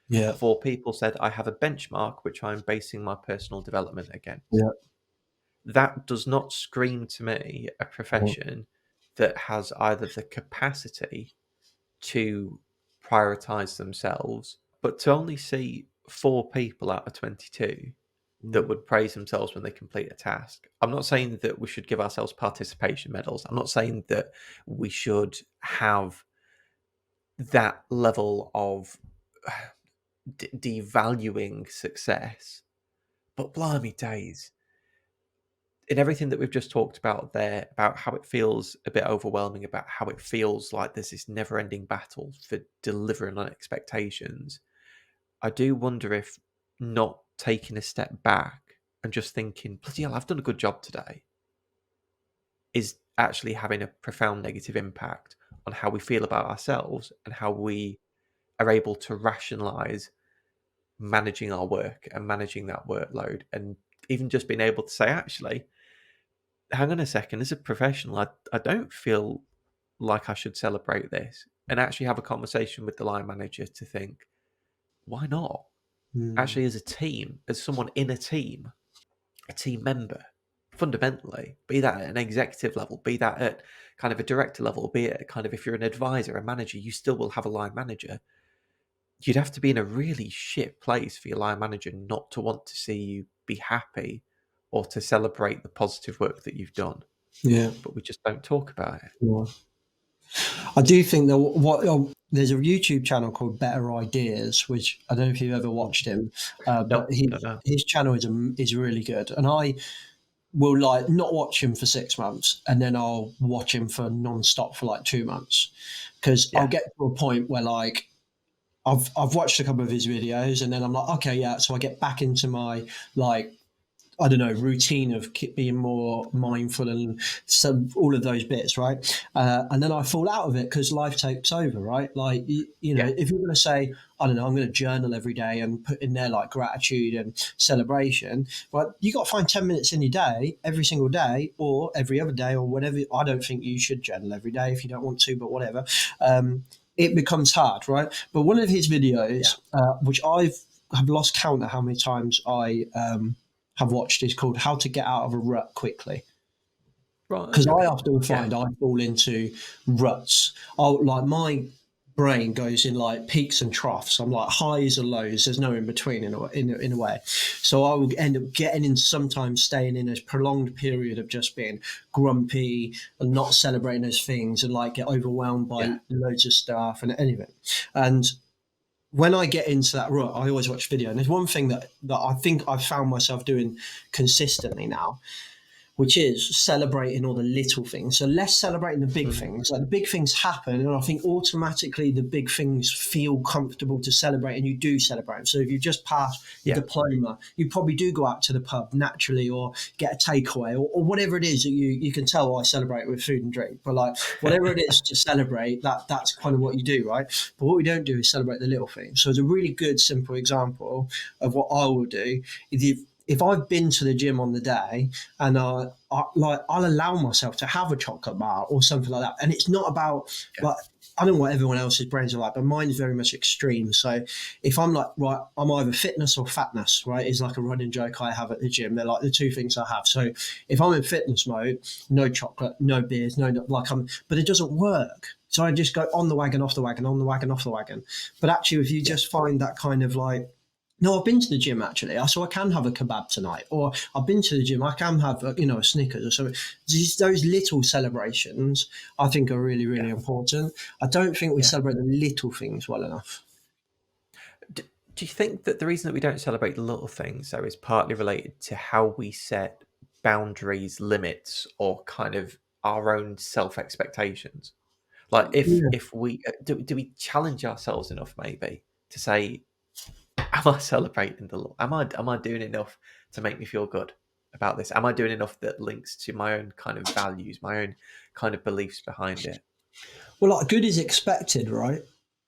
Yeah. 4 people said, I have a benchmark which I'm basing my personal development against. Yeah. that does not scream to me a profession that has either the capacity to prioritize themselves, but to only see 4 people out of 22 that would praise themselves when they complete a task. I'm not saying that we should give ourselves participation medals. I'm not saying that we should have that level of devaluing success. But blimey days, in everything that we've just talked about there, about how it feels a bit overwhelming, about how it feels like there's this never-ending battle for delivering on expectations, I do wonder if not taking a step back and just thinking, bloody hell, I've done a good job today, is actually having a profound negative impact on how we feel about ourselves and how we are able to rationalize managing our work and managing that workload, and even just being able to say, actually, hang on a second, as a professional, I don't feel like I should celebrate this, and actually have a conversation with the line manager to think, why not? Actually, as a team, as someone in a team member, fundamentally, be that at an executive level, be that at kind of a director level, be it kind of if you're an advisor, a manager, you still will have a line manager. You'd have to be in a really shit place for your line manager not to want to see you be happy or to celebrate the positive work that you've done. Yeah. But we just don't talk about it. Yeah. I do think that there's a YouTube channel called Better Ideas, which I don't know if you've ever watched him, but Nope, don't know. his channel is really good, and I will like not watch him for 6 months, and then I'll watch him for non-stop for like 2 months, because I'll Yeah. get to a point where like I've watched a couple of his videos, and then I'm like, okay, yeah, so I get back into my like I don't know, routine of being more mindful and some all of those bits, right? And then I fall out of it because life takes over, right? Like, you know, Yeah. if you're going to say, I don't know, I'm going to journal every day and put in there like gratitude and celebration, but you got to find 10 minutes in your day, every single day or every other day or whatever. I don't think you should journal every day if you don't want to, but whatever. It becomes hard, right? But one of his videos, which have lost count of how many times I have watched is called How to Get Out of a Rut Quickly. Right, Because I okay. often find I fall into ruts. Like my brain goes in like peaks and troughs. I'm like highs and lows. There's no in between in a way. So I will end up getting in, sometimes staying in a prolonged period of just being grumpy and not celebrating those things, and like get overwhelmed by loads of stuff and anything. And when I get into that rut, I always watch video. And there's one thing that I think I've found myself doing consistently now, which is celebrating all the little things. So less celebrating the big things. Like the big things happen, and I think automatically the big things feel comfortable to celebrate, and you do celebrate them. So if you just passed your diploma, you probably do go out to the pub naturally, or get a takeaway, or whatever it is that you can tell I celebrate with food and drink. But like whatever it is to celebrate, that's kind of what you do, right? But what we don't do is celebrate the little things. So it's a really good simple example of what I will do. If I've been to the gym on the day and I'll allow myself to have a chocolate bar or something like that, and it's not about like I don't know what everyone else's brains are like, but mine is very much extreme. So if I'm like right, I'm either fitness or fatness, right? Is like a running joke I have at the gym. They're like the two things I have. So if I'm in fitness mode, no chocolate, no beers, but it doesn't work. So I just go on the wagon, off the wagon, on the wagon, off the wagon. But actually, if you just find that kind of like no, I've been to the gym actually, so I can have a kebab tonight. Or I've been to the gym, I can have a Snickers or something. Those little celebrations, I think, are really, really important. I don't think we celebrate the little things well enough. Do you think that the reason that we don't celebrate the little things, though, is partly related to how we set boundaries, limits, or kind of our own self expectations? Like, Yeah. if we do we challenge ourselves enough, maybe, to say, am I celebrating the little? Am I doing enough to make me feel good about this? Am I doing enough that links to my own kind of values, my own kind of beliefs behind it? Well, like good is expected, right?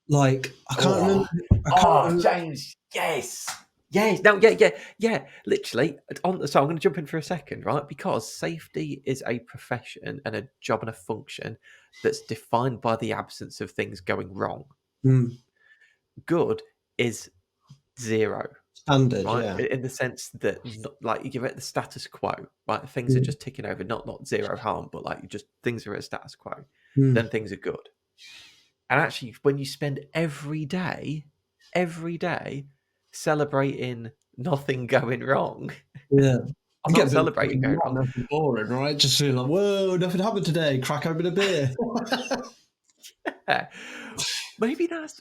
Like I can't remember. Oh, I can't remember. James, yes. Yes, no, yeah. Literally, so I'm going to jump in for a second, right? Because safety is a profession and a job and a function that's defined by the absence of things going wrong. Mm, Good is zero. Standard, right? yeah. In the sense that, like, you're at the status quo, right? Things are Mm, just ticking over, not zero harm, but like, you just things are at status quo. mm, Then things are good. And actually, when you spend every day celebrating nothing going wrong, yeah. or I get not a bit celebrating fucking going wrong, monotonous and boring, right? Just feeling like, whoa, nothing happened today. Crack open a beer. yeah, maybe that's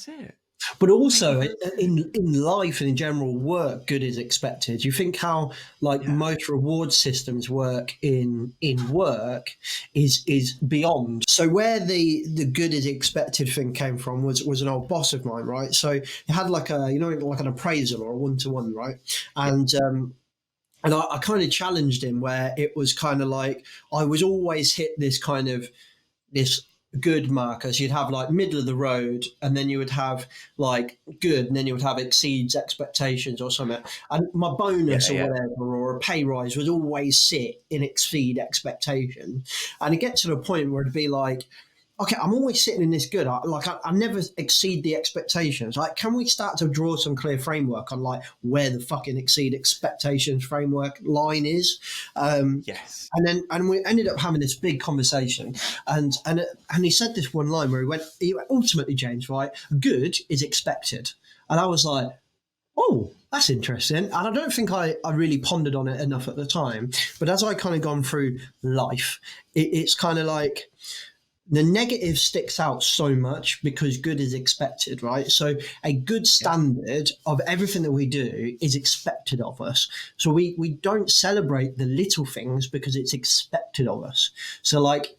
it. But Maybe also that's it. in life and in general work, good is expected. You think how like Yeah, most reward systems work in work is beyond. So where the good is expected thing came from was an old boss of mine, right? So it had like a like an appraisal or a 1-to-1, right? yeah, And I kind of challenged him where it was kind of like I was always hit this good marker. So you'd have like middle of the road, and then you would have like good, and then you would have exceeds expectations or something. And my yeah, bonus or yeah, whatever, or a pay rise would always sit in exceed expectation. And it gets to the point where it'd be like, okay, I'm always sitting in this good. I never exceed the expectations. Like, can we start to draw some clear framework on like where the fucking exceed expectations framework line is? yes, And we ended up having this big conversation, and he said this one line where he went ultimately, James, right? Good is expected, and I was like, oh, that's interesting. And I don't think I really pondered on it enough at the time, but as I kind of gone through life, it's kind of like the negative sticks out so much because good is expected, right? So a good yeah, standard of everything that we do is expected of us. So we don't celebrate the little things because it's expected of us. So like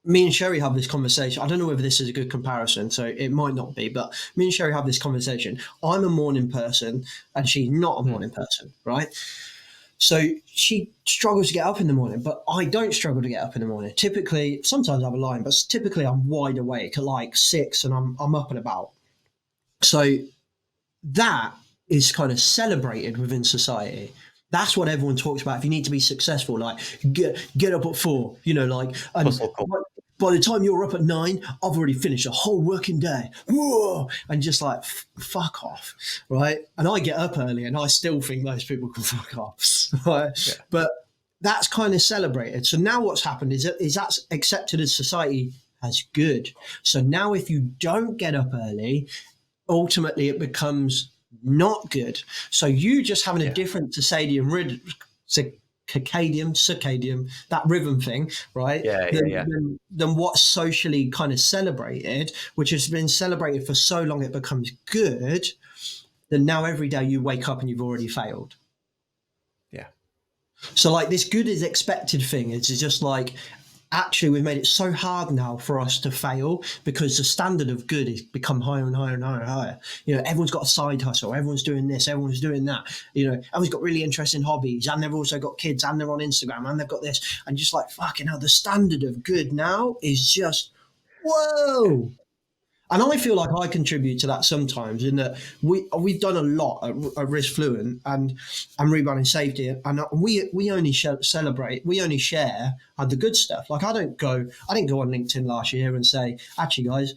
me and Sherry have this conversation. I don't know whether this is a good comparison, so it might not be, but me and Sherry have this conversation. I'm a morning person and she's not a mm, morning person, right? So she struggles to get up in the morning, but I don't struggle to get up in the morning. Typically, sometimes I'm lying, but typically I'm wide awake at like 6 and I'm up and about. So that is kind of celebrated within society. That's what everyone talks about. If you need to be successful, like get up at 4, like, and hustle culture. by the time you're up at 9, I've already finished a whole working day. Whoa! And just like fuck off, right? And I get up early, and I still think those people can fuck off, right? Yeah, But that's kind of celebrated. So now what's happened is that's accepted as society as good. So now if you don't get up early, ultimately it becomes not good. So you just having a yeah, different circadian, that rhythm thing, right? yeah, yeah, yeah, Than what's socially kind of celebrated, which has been celebrated for so long it becomes good, then now every day you wake up and you've already failed. yeah. So like this good is expected thing is just like actually we've made it so hard now for us to fail because the standard of good has become higher and higher and higher and higher. Everyone's got a side hustle, everyone's doing this, everyone's doing that. Everyone's got really interesting hobbies, and they've also got kids, and they're on Instagram, and they've got this, and just like fucking hell, the standard of good now is just whoa. And I feel like I contribute to that sometimes in that we've done a lot at Risk Fluent and Rebranding Safety, and we only celebrate, we only share the good stuff. Like I didn't go on LinkedIn last year and say, actually, guys,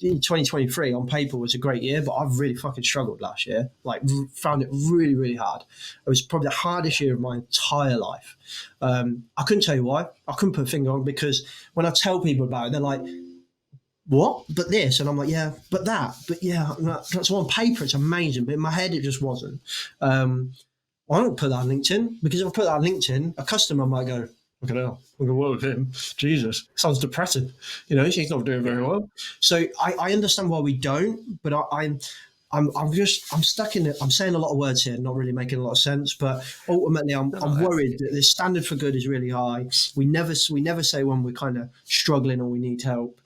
2023 on paper was a great year, but I've really fucking struggled last year. Like found it really, really hard. It was probably the hardest year of my entire life. I couldn't tell you why. I couldn't put a finger on it because when I tell people about it, they're like, what? But this, and I'm like, yeah, but that, but yeah, that's on paper. It's amazing, but in my head, it just wasn't. I don't put that on LinkedIn because if I put that on LinkedIn, a customer might go, "Look at hell, I'm going to work with him. Jesus, sounds depressing. She's not doing very well." So I understand why we don't, but I'm stuck in it. I'm saying a lot of words here, not really making a lot of sense. But ultimately, I'm No, no, worried that the standard for good is really high. We never say when we're kind of struggling or we need help.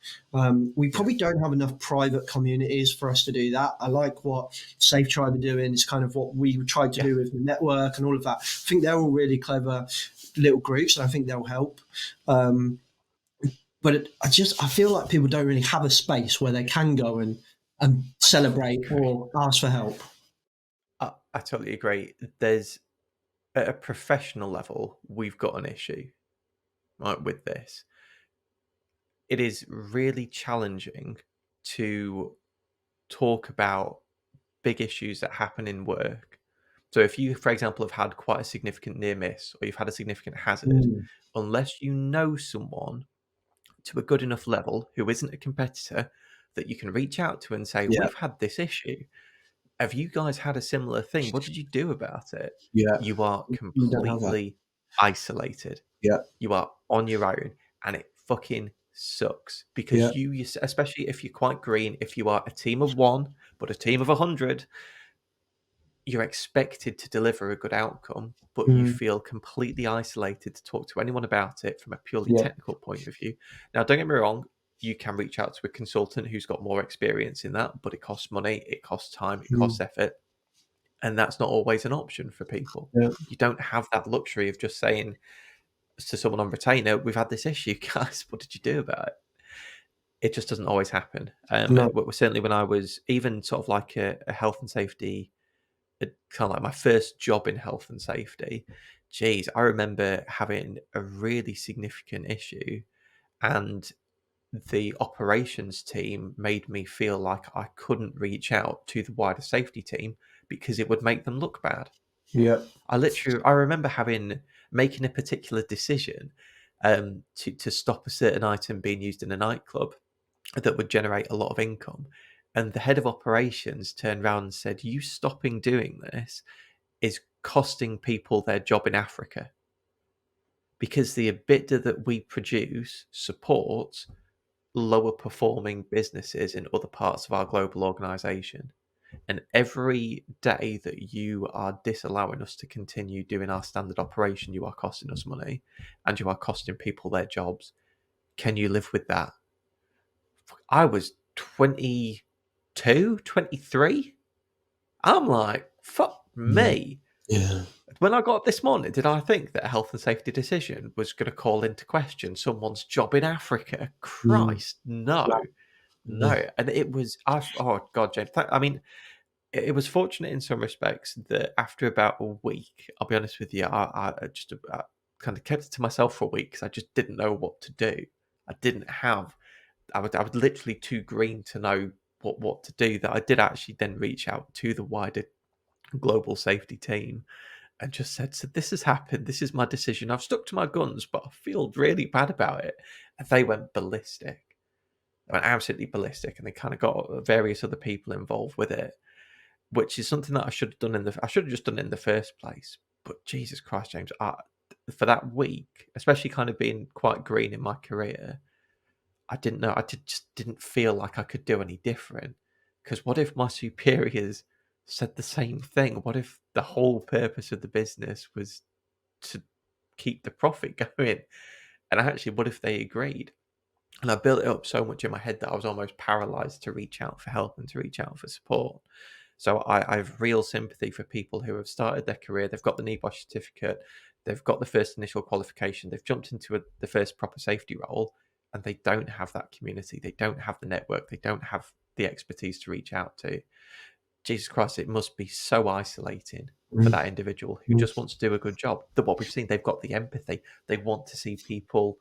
We probably don't have enough private communities for us to do that. I like what Safe Tribe are doing. It's kind of what we tried to do with the network and all of that. I think they're all really clever little groups, and I think they'll help. But I feel like people don't really have a space where they can go and celebrate agree. or ask for help. I totally agree. There's at a professional level, we've got an issue, right, with this. It is really challenging to talk about big issues that happen in work. So if you, for example, have had quite a significant near miss or you've had a significant hazard, unless you know someone to a good enough level who isn't a competitor that you can reach out to and say, Yeah. we've had this issue. Have you guys had a similar thing? What did you do about it? Yeah. You are You don't have that. completely isolated. Yeah. You are on your own, and it fucking sucks Yeah. because especially if you're quite green, if you are a team of one, but a team of 100, you're expected to deliver a good outcome, but you feel completely isolated to talk to anyone about it from a purely Yeah. technical point of view. Now, don't get me wrong, you can reach out to a consultant who's got more experience in that, but it costs money, it costs time, it costs effort, and that's not always an option for people. Yeah. You don't have that luxury of just saying to someone on retainer, we've had this issue, guys, what did you do about it? It just doesn't always happen. No. Certainly when I was even sort of like a health and safety, kind of like my first job in health and safety, geez, I remember having a really significant issue, and the operations team made me feel like I couldn't reach out to the wider safety team because it would make them look bad. Yeah. I remember making a particular decision to stop a certain item being used in a nightclub that would generate a lot of income. And the head of operations turned around and said, you stopping doing this is costing people their job in Africa because the EBITDA that we produce supports lower performing businesses in other parts of our global organization. And every day that you are disallowing us to continue doing our standard operation, you are costing us money and you are costing people their jobs. Can you live with that? I was 22, 23. I'm like, fuck me. Yeah. When I got up this morning, did I think that a health and safety decision was going to call into question someone's job in Africa? Christ, no. No. And it was, oh God, James. I mean, it was fortunate in some respects that after about a week, I'll be honest with you, I just kind of kept it to myself for a week because I just didn't know what to do. I didn't have, I was literally too green to know what to do, that I did actually then reach out to the wider global safety team and just said, so this has happened. This is my decision. I've stuck to my guns, but I feel really bad about it. And they went ballistic. They went absolutely ballistic. And they kind of got various other people involved with it, which is something that I should have done I should have just done it in the first place. But Jesus Christ, James, for that week, especially kind of being quite green in my career, I didn't know. Just didn't feel like I could do any different. Because what if my superiors said the same thing? What if the whole purpose of the business was to keep the profit going? And actually, what if they agreed? And I built it up so much in my head that I was almost paralyzed to reach out for help and to reach out for support. So I have real sympathy for people who have started their career. They've got the NEBOSH certificate. They've got the first initial qualification. They've jumped into the first proper safety role, and they don't have that community. They don't have the network. They don't have the expertise to reach out to. Jesus Christ, it must be so isolating for that individual who just wants to do a good job. That what we've seen, they've got the empathy. They want to see people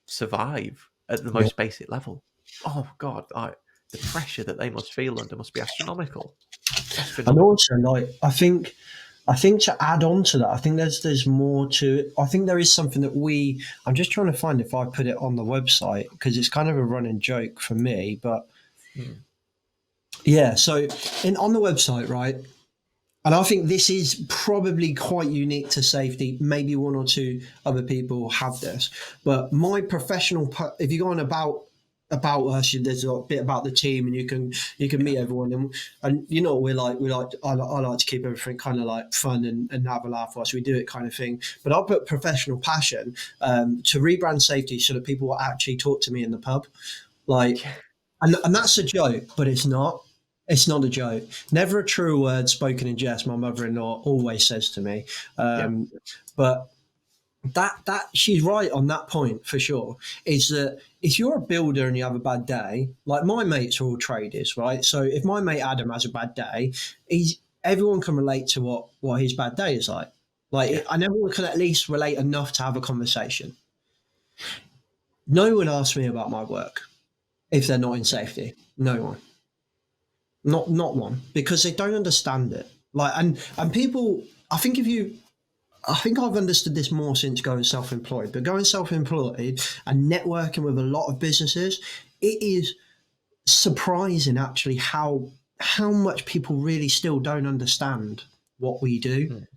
survive at the most basic level. Oh God, the pressure that they must feel under must be astronomical. And also, like, I think to add on to that, I think there's more to it. I think there is something that I'm just trying to find if I put it on the website because it's kind of a running joke for me. But yeah, so on the website, right? And I think this is probably quite unique to safety. Maybe one or two other people have this, but my professional. If you go on about us, there's a bit about the team, and you can meet everyone. And you know what I like to keep everything kind of like fun and have a laugh whilst we do it, kind of thing. But I'll put professional passion to rebrand safety so that people will actually talk to me in the pub, like, and that's a joke, but it's not. It's not a joke. Never a true word spoken in jest. My mother-in-law always says to me, but that she's right on that point for sure. Is that if you're a builder and you have a bad day, like my mates are all traders, right? So if my mate Adam has a bad day, everyone can relate to what his bad day is like. And everyone can at least relate enough to have a conversation. No one asks me about my work if they're not in safety. No one. not one, because they don't understand it. Like, and people, I think if you, I think I've understood this more since going self-employed. But going self-employed and networking with a lot of businesses, it is surprising actually how much people really still don't understand what we do, Mm.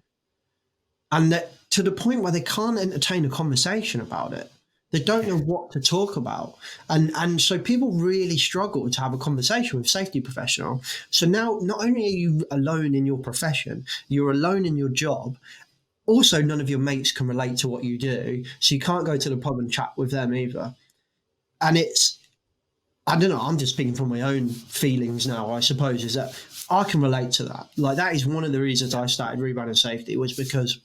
and that to the point where they can't entertain a conversation about it. They don't Yeah. know what to talk about, and so people really struggle to have a conversation with safety professional. So now, not only are you alone in your profession, you're alone in your job. Also, none of your mates can relate to what you do, so you can't go to the pub and chat with them either. And it's, I don't know, I'm just speaking from my own feelings now, I suppose, is that I can relate to that. Like, that is one of the reasons I started Rebranding Safety, was because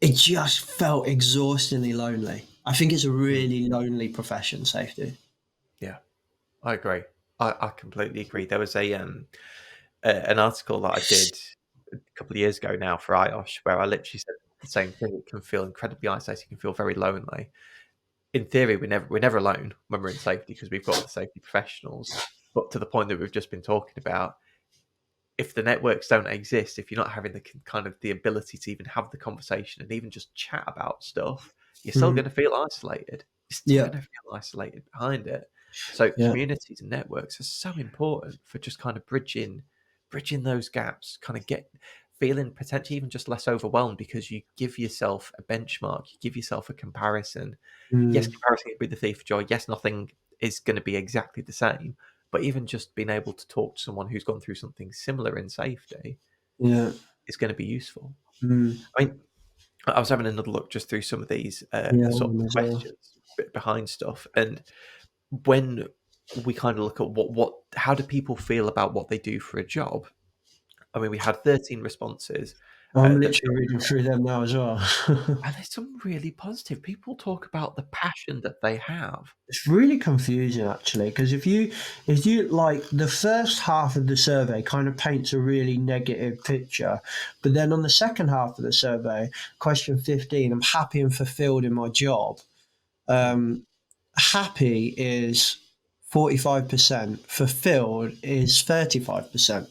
it just felt exhaustingly lonely. I think it's a Mm. really lonely profession, safety. Yeah, I agree. I completely agree. There was an article that I did a couple of years ago now for IOSH where I literally said the same thing. It can feel incredibly isolating. It can feel very lonely. In theory, we're never alone when we're in safety because we've got the safety professionals. But to the point that we've just been talking about, if the networks don't exist, if you're not having the kind of the ability to even have the conversation and even just chat about stuff, you're still going Mm. to feel isolated. You're still Yeah, going to feel isolated behind it. So yeah, communities and networks are so important for just kind of bridging those gaps, kind of get feeling potentially even just less overwhelmed because you give yourself a benchmark, you give yourself a comparison. Yes, mm, comparison can be the thief of joy. Yes, nothing is going to be exactly the same, but even just being able to talk to someone who's gone through something similar in safety yeah, is going to be useful. mm, I mean, I was having another look just through some of these yeah, sort of as well. questions behind stuff, and when we kind of look at how do people feel about what they do for a job? I mean, we had 13 responses I'm that literally reading through them now as well. and there's some really positive. People talk about the passion that they have. It's really confusing actually, because if you like, the first half of the survey kind of paints a really negative picture, but then on the second half of the survey, question 15, I'm happy and fulfilled in my job. Mm. Um, Happy is 45%, fulfilled is 35%.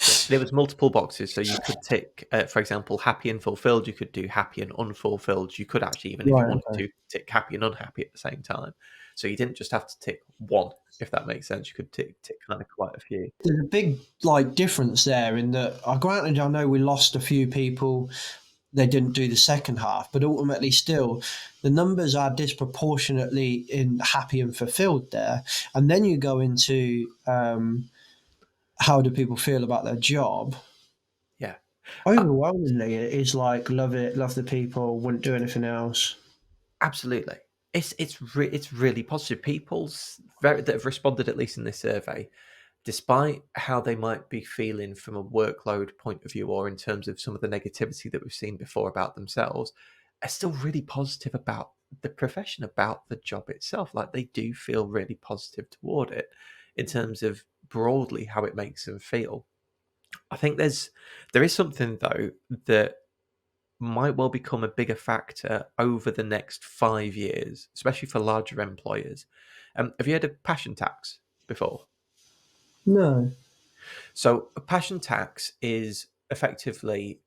Yeah, there was multiple boxes, so you could tick, for example, happy and fulfilled. You could do happy and unfulfilled. You could actually, even if you Right, wanted okay. to, tick happy and unhappy at the same time. So you didn't just have to tick one, if that makes sense. You could tick kind of quite a few. There's a big like difference there in that, granted, I know we lost a few people, they didn't do the second half, but ultimately still the numbers are disproportionately in happy and fulfilled there. And then you go into how do people feel about their job. Yeah, uh, Overwhelmingly it is like love it, love the people, wouldn't do anything else. absolutely. It's really positive. That have responded, at least in this survey, despite how they might be feeling from a workload point of view or in terms of some of the negativity that we've seen before about themselves, are still really positive about the profession, about the job itself. Like, they do feel really positive toward it in terms of broadly how it makes them feel. I think there is something though that might well become a bigger factor over the next 5 years, especially for larger employers. Have you heard of passion tax before? No. So, a passion tax is effectively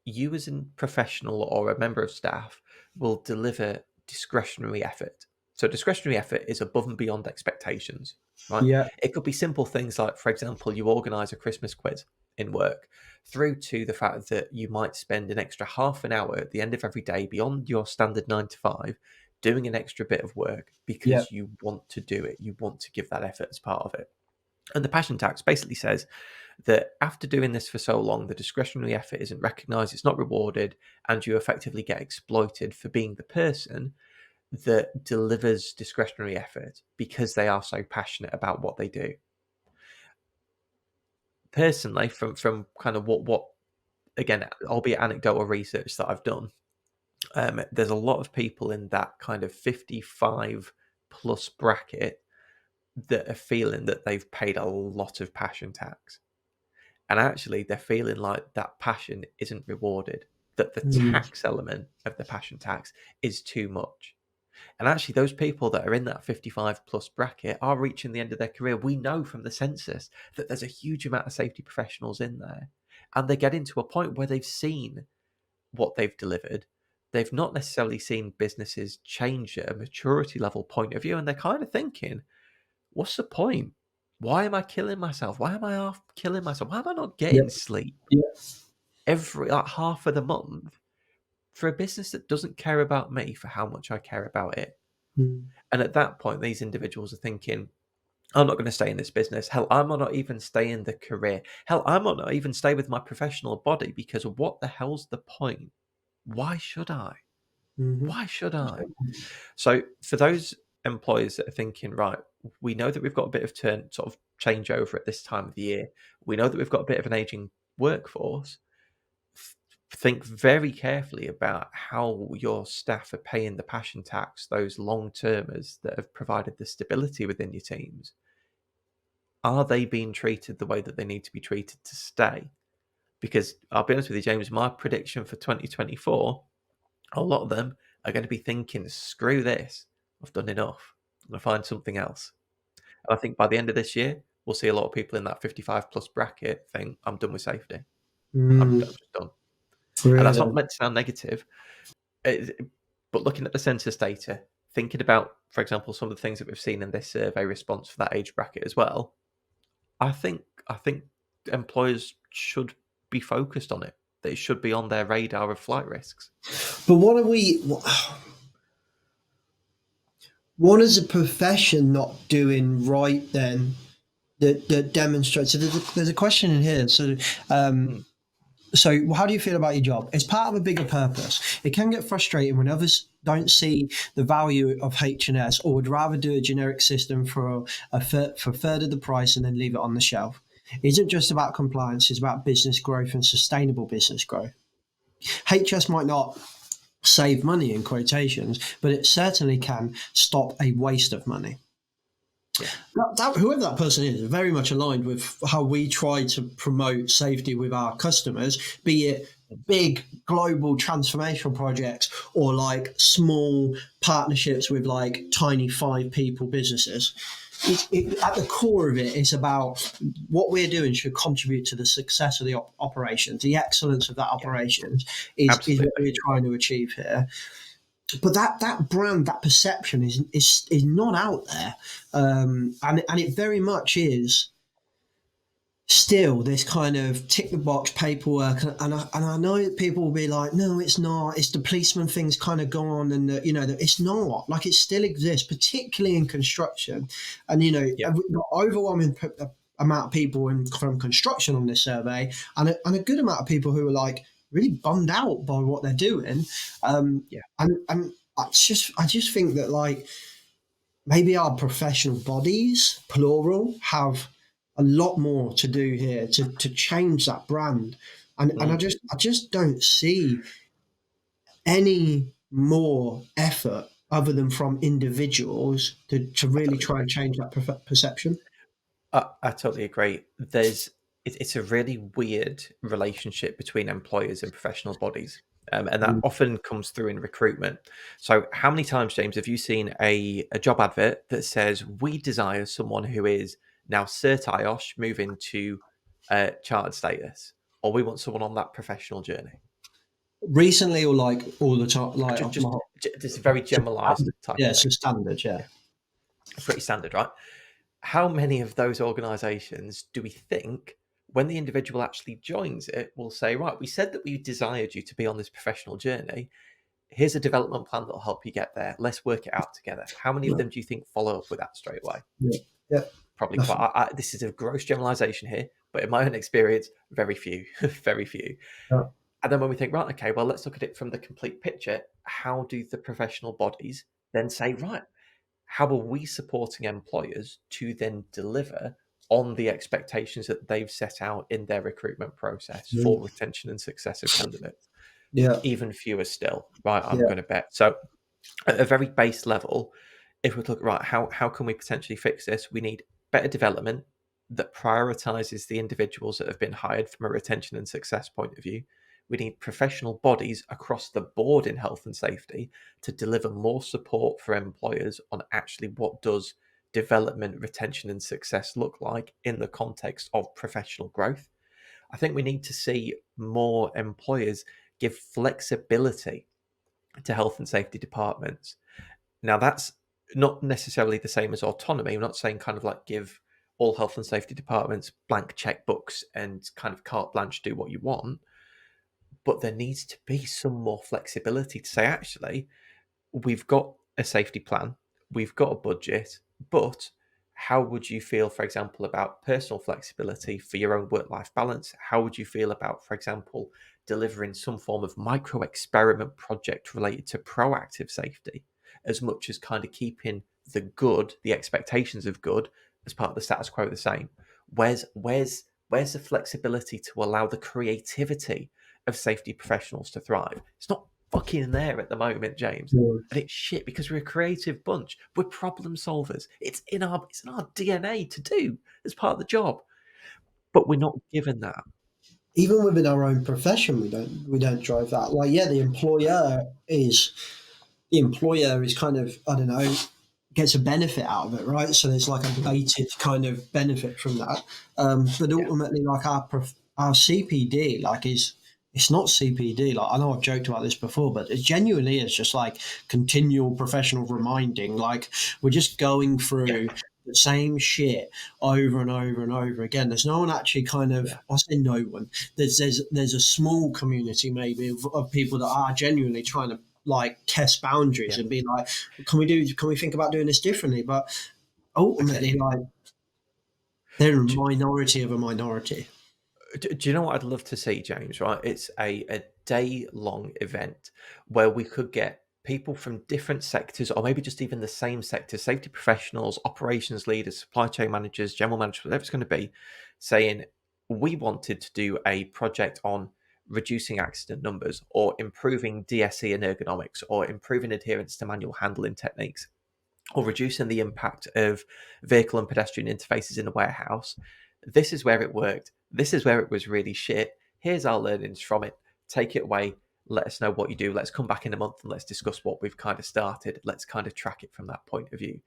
you, as a professional or a member of staff, will deliver discretionary effort. So, discretionary effort is above and beyond expectations, right? Yeah, It could be simple things like, for example, you organize a Christmas quiz in work, through to the fact that you might spend an extra half an hour at the end of every day beyond your standard 9 to 5 doing an extra bit of work yeah. because you want to do it. You want to give that effort as part of it. And the passion tax basically says that after doing this for so long, the discretionary effort isn't recognized, it's not rewarded, and you effectively get exploited for being the person that delivers discretionary effort because they are so passionate about what they do. Personally, from kind of what again, albeit anecdotal research that I've done, there's a lot of people in that kind of 55 plus bracket that are feeling that they've paid a lot of passion tax. And actually, they're feeling like that passion isn't rewarded, that the Mm. tax element of the passion tax is too much. And actually, those people that are in that 55 plus bracket are reaching the end of their career. We know from the census that there's a huge amount of safety professionals in there. And they're getting to a point where they've seen what they've delivered. They've not necessarily seen businesses change at a maturity level point of view. And they're kind of thinking, what's the point? Why am I killing myself? Why am I half killing myself? Why am I not Yeah. getting sleep Yeah. every half of the month for a business that doesn't care about me for how much I care about it? Mm. And at that point, these individuals are thinking, I'm not going to stay in this business. Hell, I might not even stay in the career. Hell, I might not even stay with my professional body because what the hell's the point? Why should I? Mhm. Why should I? So for those employers that are thinking, right, we know that we've got a bit of sort of changeover at this time of the year. We know that we've got a bit of an aging workforce. Think very carefully about how your staff are paying the passion tax, those long-termers that have provided the stability within your teams. Are they being treated the way that they need to be treated to stay? Because I'll be honest with you, James, my prediction for 2024, a lot of them are going to be thinking, screw this, I've done enough. I'm going to find something else. And I think by the end of this year, we'll see a lot of people in that 55 plus bracket think, I'm done with safety. I'm Mm. just done. And that's not Really? meant to sound negative, but looking at the census data, thinking about, for example, some of the things that we've seen in this survey response for that age bracket as well, I think employers should be focused on it. That it should be on their radar of flight risks. But what are we? What is a profession not doing right then? That demonstrates. So there's a question in here. So Mm. So, how do you feel about your job? It's part of a bigger purpose. It can get frustrating when others don't see the value of H&S or would rather do a generic system for for a third of the price and then leave it on the shelf. It isn't just about compliance; it's about business growth and sustainable business growth. HS might not save money in quotations, but it certainly can stop a waste of money. Yeah. Whoever that person is very much aligned with how we try to promote safety with our customers, be it big global transformational projects or like small partnerships with like tiny 5 people businesses. At the core of it, it's about what we're doing should contribute to the success of the operations. The excellence of that operations is what Absolutely. we're trying to achieve here. But that brand, that perception is not out there, and it very much is still this kind of tick the box paperwork. And I know that people will be like, no, it's not. It's the policeman thing's kind of gone, and that it's not. Like it still exists, particularly in construction, and Yeah. we've got overwhelming amount of people from construction on this survey, and a good amount of people who are like really bummed out by what they're doing. Yeah. And I just think that like maybe our professional bodies, plural, have a lot more to do here to change that brand. And Mm. I just don't see any more effort other than from individuals to I really totally try agree. and change that perception. I totally agree. It's a really weird relationship between employers and professional bodies, and that Mm. often comes through in recruitment. So, how many times, James, have you seen a job advert that says we desire someone who is now Cert IOSH moving to chartered status, or we want someone on that professional journey? Recently, or like all the time, like Just a very generalized type yeah, of it's thing. a standard, yeah. Yeah, pretty standard, right? How many of those organizations do we think, when the individual actually joins it, will say, right, we said that we desired you to be on this professional journey. Here's a development plan that'll help you get there. Let's work it out together. How many of them do you think follow up with that straight away? Yeah, yeah, Probably quite. definitely. This is a gross generalization here, but in my own experience, very few, very few. Yeah. And then when we think, right, okay, well, let's look at it from the complete picture. How do the professional bodies then say, right, how are we supporting employers to then deliver on the expectations that they've set out in their recruitment process Mm. for retention and success of candidates? Yeah, Even fewer still, right? I'm yeah, going to bet. So, at a very base level, if we look, right, how can we potentially fix this? We need better development that prioritizes the individuals that have been hired from a retention and success point of view. We need professional bodies across the board in health and safety to deliver more support for employers on actually what does development, retention, and success look like in the context of professional growth. I think we need to see more employers give flexibility to health and safety departments. Now, that's not necessarily the same as autonomy. I'm not saying kind of like give all health and safety departments blank checkbooks and kind of carte blanche, do what you want. But there needs to be some more flexibility to say, actually, we've got a safety plan, we've got a budget, but how would you feel, for example, about personal flexibility for your own work life balance? How would you feel about, for example, delivering some form of micro experiment project related to proactive safety, as much as kind of keeping the good, the expectations of good, as part of the status quo the same? Where's the flexibility to allow the creativity of safety professionals to thrive? It's not fucking there at the moment, James. Yeah. And it's shit because we're a creative bunch. We're problem solvers. It's in our DNA to do as part of the job. But we're not given that. Even within our own profession, we don't drive that. Like, yeah, the employer is kind of, I don't know, gets a benefit out of it, right? So there's like a belated kind of benefit from that. But Yeah. ultimately, like our CPD, like it's not CPD. Like, I know I've joked about this before, but it genuinely is just like continual professional reminding. Like, we're just going through the same shit over and over and over again. There's no one actually kind of, Yeah. I say no one. There's a small community maybe of people that are genuinely trying to like test boundaries and be like, can we think about doing this differently? But ultimately, like, they're a minority of a minority. Do you know what I'd love to see, James? Right, it's a day-long event where we could get people from different sectors, or maybe just even the same sector, safety professionals, operations leaders, supply chain managers, general managers, whatever it's going to be, saying we wanted to do a project on reducing accident numbers, or improving DSE and ergonomics, or improving adherence to manual handling techniques, or reducing the impact of vehicle and pedestrian interfaces in the warehouse. This is where it worked. This is where it was really shit. Here's our learnings from it. Take it away. Let us know what you do. Let's come back in a month and let's discuss what we've kind of started. Let's kind of track it from that point of view.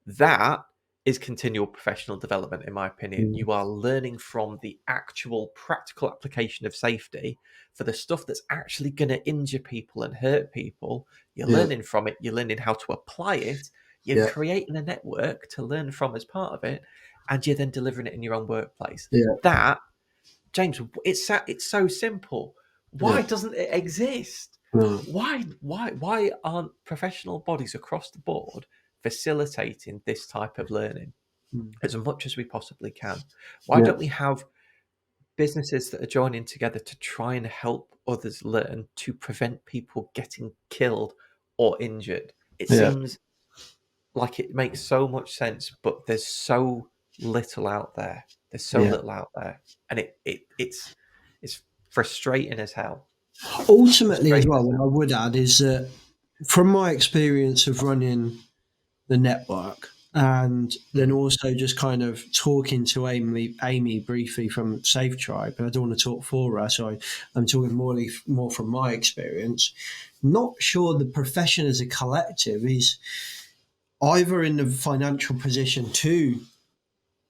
That is continual professional development, in my opinion. You are learning from the actual practical application of safety for the stuff that's actually going to injure people and hurt people. You're learning from it. You're learning how to apply it. You're Yeah. creating a network to learn from as part of it, and you're then delivering it in your own workplace. Yeah. That, James, it's so simple. Why Yeah. doesn't it exist? No. Why aren't professional bodies across the board facilitating this type of learning as much as we possibly can? Why Yeah. don't we have businesses that are joining together to try and help others learn to prevent people getting killed or injured? It Yeah. seems like it makes so much sense, but there's so little out there. There's so Yeah. little out there, and it's frustrating as hell. Ultimately, as Frustrating well, as what I hell. would add is that from my experience of running the network, and then also just kind of talking to Amy briefly from Safe Tribe, and I don't want to talk for her, so I'm talking more from my experience. Not sure the profession as a collective is either in the financial position to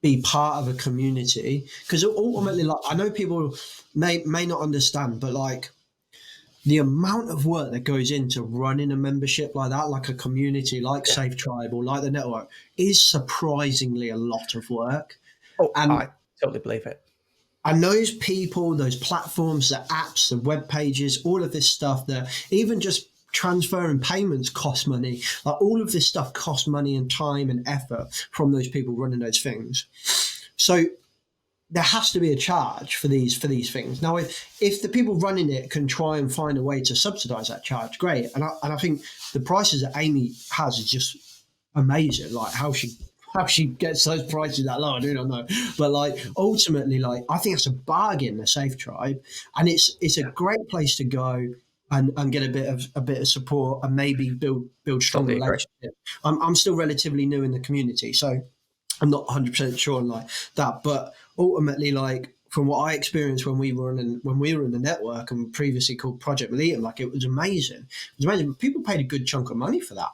be part of a community, because ultimately, like, I know people may not understand, but like, the amount of work that goes into running a membership like that, like a community like Yeah. Safe Tribe or like the network, is surprisingly a lot of work. Oh, And I totally believe it. and those people, those platforms, the apps, the web pages, all of this stuff, that even just transferring payments cost money. Like, all of this stuff costs money and time and effort from those people running those things. So there has to be a charge for these things. Now, if the people running it can try and find a way to subsidize that charge, great. And I think the prices that Amy has is just amazing. Like, how she gets those prices that low, I do not know. But like, ultimately, like, I think it's a bargain, the Safe Tribe, and it's a great place to go and get a bit of support and maybe build stronger Totally agree. relationships. I'm still relatively new in the community, so I'm not 100% sure on like that, but ultimately, like, from what I experienced when we were in the network and previously called Project Militum, like it was amazing. It was amazing. People paid a good chunk of money for that.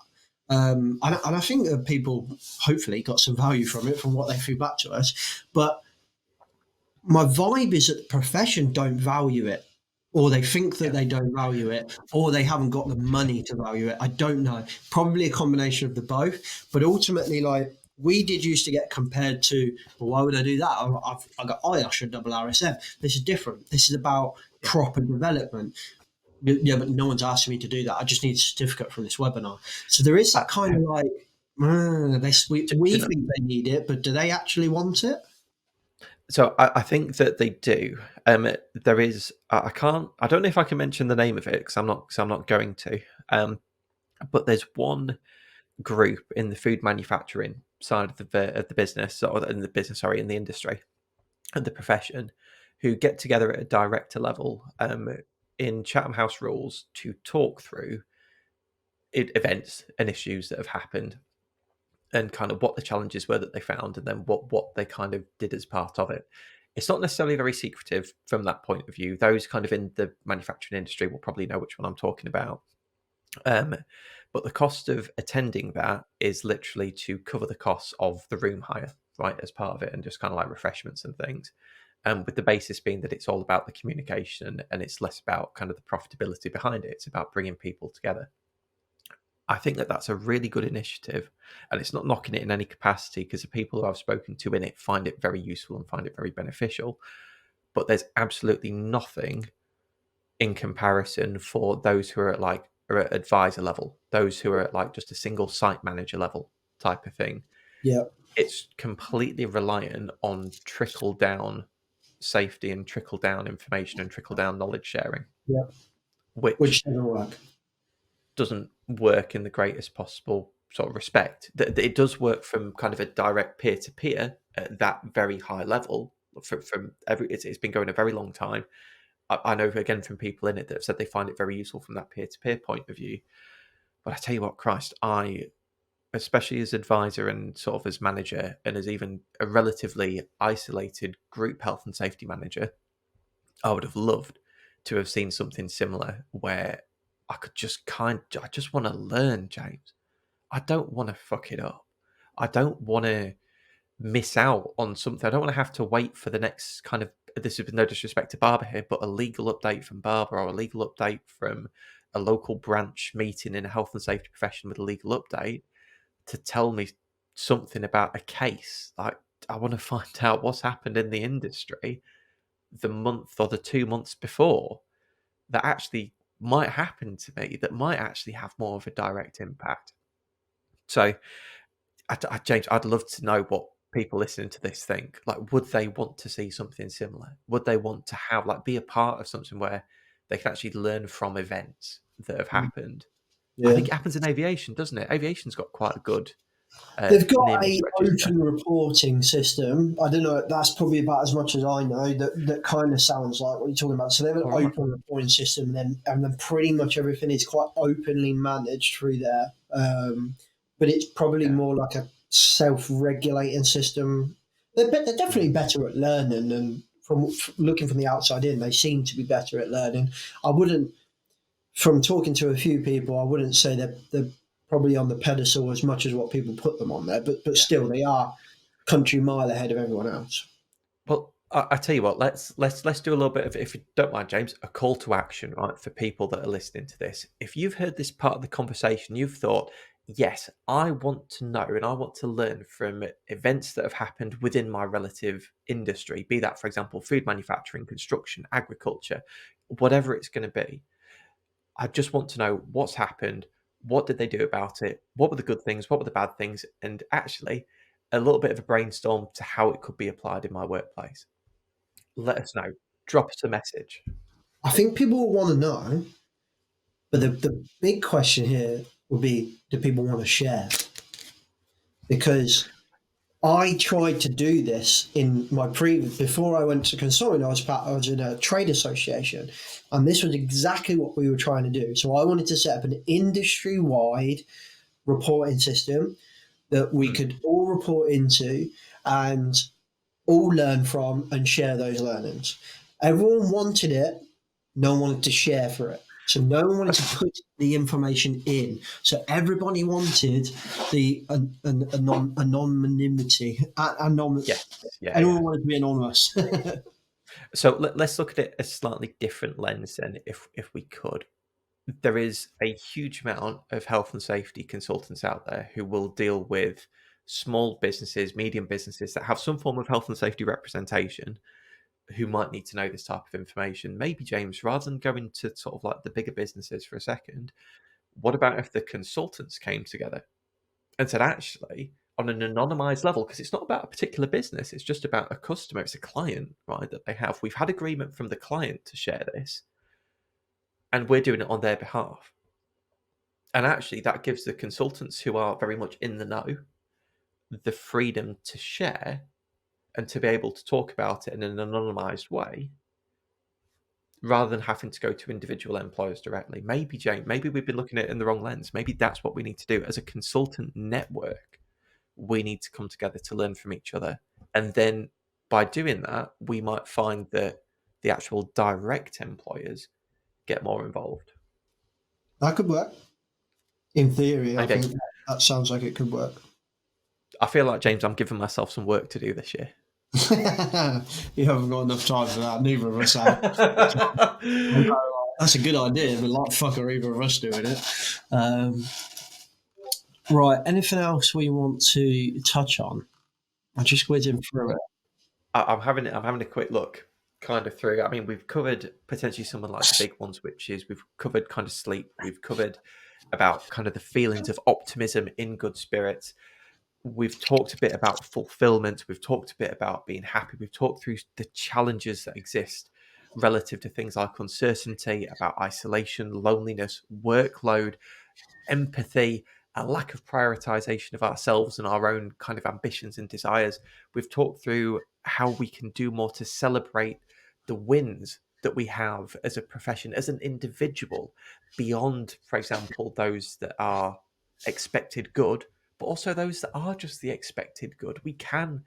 And I think that people hopefully got some value from it, from what they threw back to us. But my vibe is that the profession don't value it, or they think that they don't value it, or they haven't got the money to value it. I don't know. Probably a combination of the both. But ultimately, like we did used to get compared to, well, why would I do that? I got IOSH and double RSF. This is different. This is about proper development. Yeah, but no one's asking me to do that. I just need a certificate from this webinar. So there is that kind of like, we think they need it, but do they actually want it? So I think that they do. There is. I can't. I don't know if I can mention the name of it because I'm not. I'm not going to. But there's one group in the food manufacturing side of the business, or in the business, sorry, in the industry and the profession, who get together at a director level in Chatham House rules to talk through events and issues that have happened and kind of what the challenges were that they found and then what they kind of did as part of it. It's not necessarily very secretive from that point of view. Those kind of in the manufacturing industry will probably know which one I'm talking about. But the cost of attending that is literally to cover the costs of the room hire, right, as part of it, and just kind of like refreshments and things. With the basis being that it's all about the communication and it's less about kind of the profitability behind it. It's about bringing people together. I think that that's a really good initiative, and it's not knocking it in any capacity because the people who I've spoken to in it find it very useful and find it very beneficial. But there's absolutely nothing in comparison for those who are at advisor level, those who are at like just a single site manager level type of thing. Yeah. It's completely reliant on trickle down safety and trickle down information and trickle down knowledge sharing. Yeah. Which doesn't work. Doesn't work in the greatest possible sort of respect. It does work from kind of a direct peer to peer at that very high level. It's been going a very long time. I know again from people in it that have said they find it very useful from that peer to peer point of view. But I tell you what, Christ, especially as advisor and sort of as manager and as even a relatively isolated group health and safety manager, I would have loved to have seen something similar where I just want to learn, James. I don't want to fuck it up. I don't want to miss out on something. I don't want to have to wait for the next kind of, this is no disrespect to Barber here, but a legal update from Barber or a legal update from a local branch meeting in a health and safety profession with a legal update to tell me something about a case. Like, I want to find out what's happened in the industry the month or the 2 months before that actually might happen to me, that might actually have more of a direct impact. So, James, I'd love to know what people listening to this think. Like, would they want to see something similar? Would they want to have, like, be a part of something where they can actually learn from events that have happened? Yeah. I think it happens in aviation, doesn't it? Aviation's got quite a good They've got near-miss a register. open reporting system. I don't know. That's probably about as much as I know. That kind of sounds like what you're talking about. So they have an All right. open reporting system, and then pretty much everything is quite openly managed through there. But it's probably more like a self-regulating system. They're definitely better at learning, and from looking from the outside in, they seem to be better at learning. I wouldn't, from talking to a few people, I wouldn't say they're probably on the pedestal as much as what people put them on there, but still they are country mile ahead of everyone else. Well, I tell you what, let's do a little bit of, if you don't mind, James, a call to action, right, for people that are listening to this. If you've heard this part of the conversation, you've thought, yes, I want to know and I want to learn from events that have happened within my relative industry, be that, for example, food manufacturing, construction, agriculture, whatever it's going to be. I just want to know what's happened. What did they do about it? What were the good things? What were the bad things? And actually, a little bit of a brainstorm to how it could be applied in my workplace. Let us know. Drop us a message. I think people will want to know, but the big question here would be, do people want to share? Because I tried to do this in my before I went to consulting. I was in a trade association, and this was exactly what we were trying to do. So I wanted to set up an industry-wide reporting system that we could all report into, and all learn from and share those learnings. Everyone wanted it, no one wanted to share for it. So no one wanted to put the information in. So everybody wanted the anonymity. Yes, yeah. Anyone wanted to be anonymous. So let's look at it a slightly different lens then, if we could. There is a huge amount of health and safety consultants out there who will deal with small businesses, medium businesses that have some form of health and safety representation who might need to know this type of information. Maybe, James, rather than going to sort of like the bigger businesses for a second, what about if the consultants came together and said, actually, on an anonymized level, because it's not about a particular business, it's just about a customer, it's a client, right, that they have. We've had agreement from the client to share this, and we're doing it on their behalf. And actually, that gives the consultants who are very much in the know the freedom to share and to be able to talk about it in an anonymized way rather than having to go to individual employers directly. Maybe, Jane, maybe we've been looking at it in the wrong lens. Maybe that's what we need to do. As a consultant network, we need to come together to learn from each other. And then by doing that, we might find that the actual direct employers get more involved. That could work. In theory, I Okay. think that sounds like it could work. I feel like, James, I'm giving myself some work to do this year. You haven't got enough time for that. Neither of us have. That's a good idea, but like fuck are either of us doing it. Right. Anything else we want to touch on? I'm just whizzing through it. I'm having a quick look kind of through. I mean, we've covered potentially some of like the big ones, which is we've covered kind of sleep. We've covered about kind of the feelings of optimism in good spirits. We've talked a bit about fulfillment. We've talked a bit about being happy. We've talked through the challenges that exist relative to things like uncertainty, about isolation, loneliness, workload, empathy, a lack of prioritization of ourselves and our own kind of ambitions and desires. We've talked through how we can do more to celebrate the wins that we have as a profession, as an individual, beyond, for example, those that are expected good, but also those that are just the expected good. We can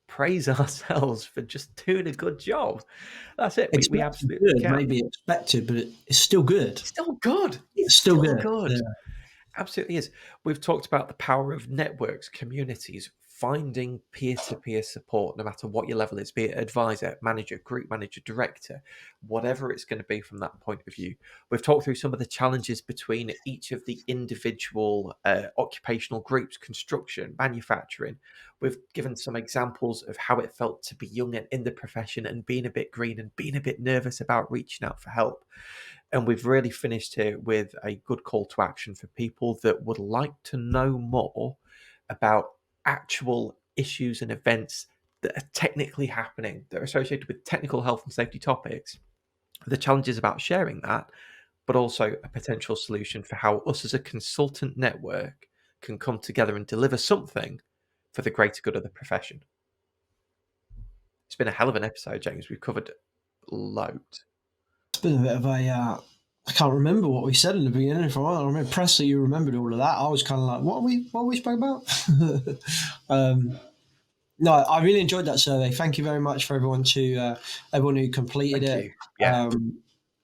praise ourselves for just doing a good job. That's it. We Expected absolutely good, can. maybe expected, but it's still good. Still good. It's It's still still good. good. Yeah. Absolutely is. We've talked about the power of networks, communities, finding peer to peer support, no matter what your level is, be it advisor, manager, group manager, director, whatever it's going to be from that point of view. We've talked through some of the challenges between each of the individual occupational groups, construction, manufacturing. We've given some examples of how it felt to be young and in the profession and being a bit green and being a bit nervous about reaching out for help. And we've really finished here with a good call to action for people that would like to know more about actual issues and events that are technically happening, that are associated with technical health and safety topics, the challenges about sharing that, but also a potential solution for how us as a consultant network can come together and deliver something for the greater good of the profession. It's been a hell of an episode, James. We've covered loads. It's been a bit of a. I can't remember what we said in the beginning. If I'm impressed that you remembered all of that. I was kind of like, what we spoke about? No, I really enjoyed that survey. Thank you very much for everyone who completed Thank it. you. Yeah.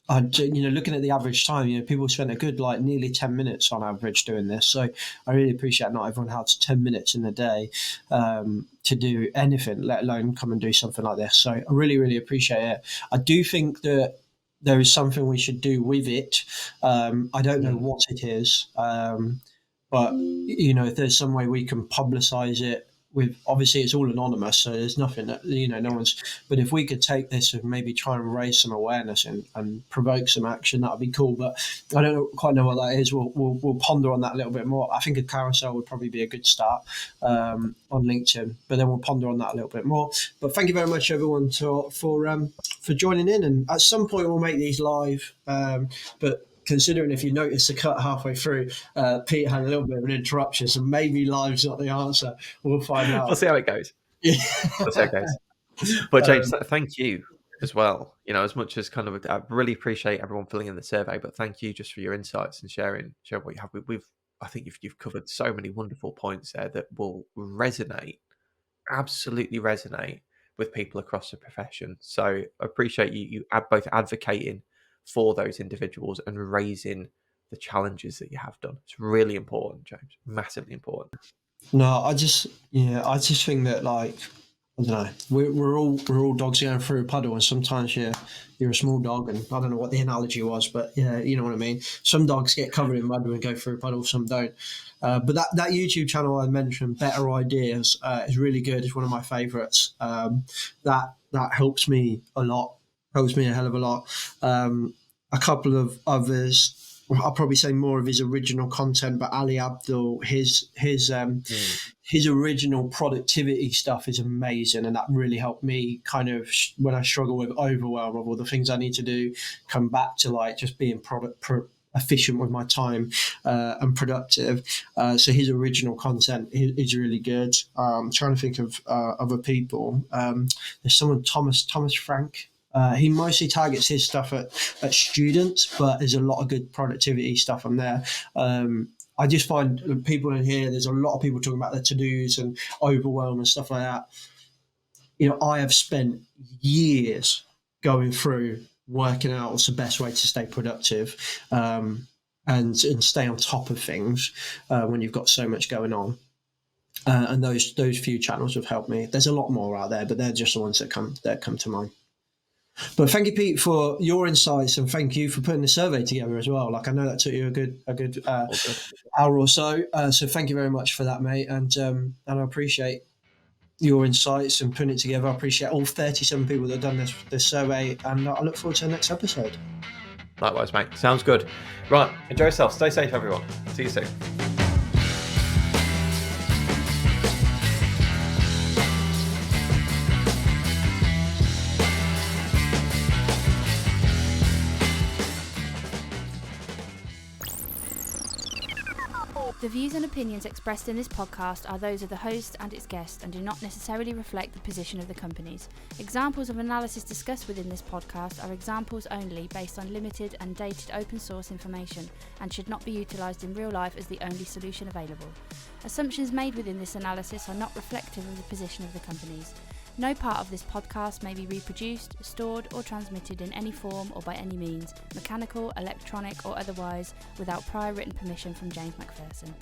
Looking at the average time, people spent a good like nearly 10 minutes on average doing this. So I really appreciate not everyone has 10 minutes in a day to do anything, let alone come and do something like this. So I really, really appreciate it. I do think that there is something we should do with it. I don't know what it is, but if there's some way we can publicize it. With obviously it's all anonymous, so there's nothing that no one's. But if we could take this and maybe try and raise some awareness and provoke some action, that would be cool. But I don't quite know what that is. We'll ponder on that a little bit more. I think a carousel would probably be a good start on LinkedIn, but then we'll ponder on that a little bit more. But thank you very much, everyone, for joining in. And at some point we'll make these live, but. Considering if you notice the cut halfway through, Pete had a little bit of an interruption, so maybe live's not the answer. We'll find out. We'll see how it goes. We'll see how it goes. But James, thank you as well. As much as kind of, I really appreciate everyone filling in the survey, but thank you just for your insights and sharing what you have. I think you've covered so many wonderful points there that will resonate absolutely resonate with people across the profession. So I appreciate you both advocating for those individuals and raising the challenges that you have done. It's really important, James. Massively important. No, I just think that, like, I don't know, we're all dogs going through a puddle, and sometimes you're a small dog, and I don't know what the analogy was, but yeah, you know what I mean. Some dogs get covered in mud and go through a puddle, some don't. But that YouTube channel I mentioned, Better Ideas, is really good. It's one of my favourites. That helps me a lot. Helps me a hell of a lot. A couple of others. I'll probably say more of his original content, but Ali Abdul, his original productivity stuff is amazing, and that really helped me kind of when I struggle with overwhelm of all the things I need to do, come back to like just being efficient with my time and productive. So his original content is really good. I'm trying to think of other people. There's someone, Thomas Frank. He mostly targets his stuff at students, but there's a lot of good productivity stuff on there. I just find people in here, there's a lot of people talking about their to-dos and overwhelm and stuff like that. You know, I have spent years going through working out what's the best way to stay productive and stay on top of things when you've got so much going on. And those few channels have helped me. There's a lot more out there, but they're just the ones that come to mind. But thank you, Pete, for your insights, and thank you for putting the survey together as well. Like, I know that took you a good hour or so. So thank you very much for that, mate. And I appreciate your insights and putting it together. I appreciate all 37 people that have done this survey, and I look forward to the next episode. Likewise, mate. Sounds good. Right. Enjoy yourself. Stay safe, everyone. See you soon. The views and opinions expressed in this podcast are those of the host and its guests and do not necessarily reflect the position of the companies. Examples of analysis discussed within this podcast are examples only based on limited and dated open source information and should not be utilised in real life as the only solution available. Assumptions made within this analysis are not reflective of the position of the companies. No part of this podcast may be reproduced, stored or transmitted in any form or by any means, mechanical, electronic or otherwise, without prior written permission from James McPherson.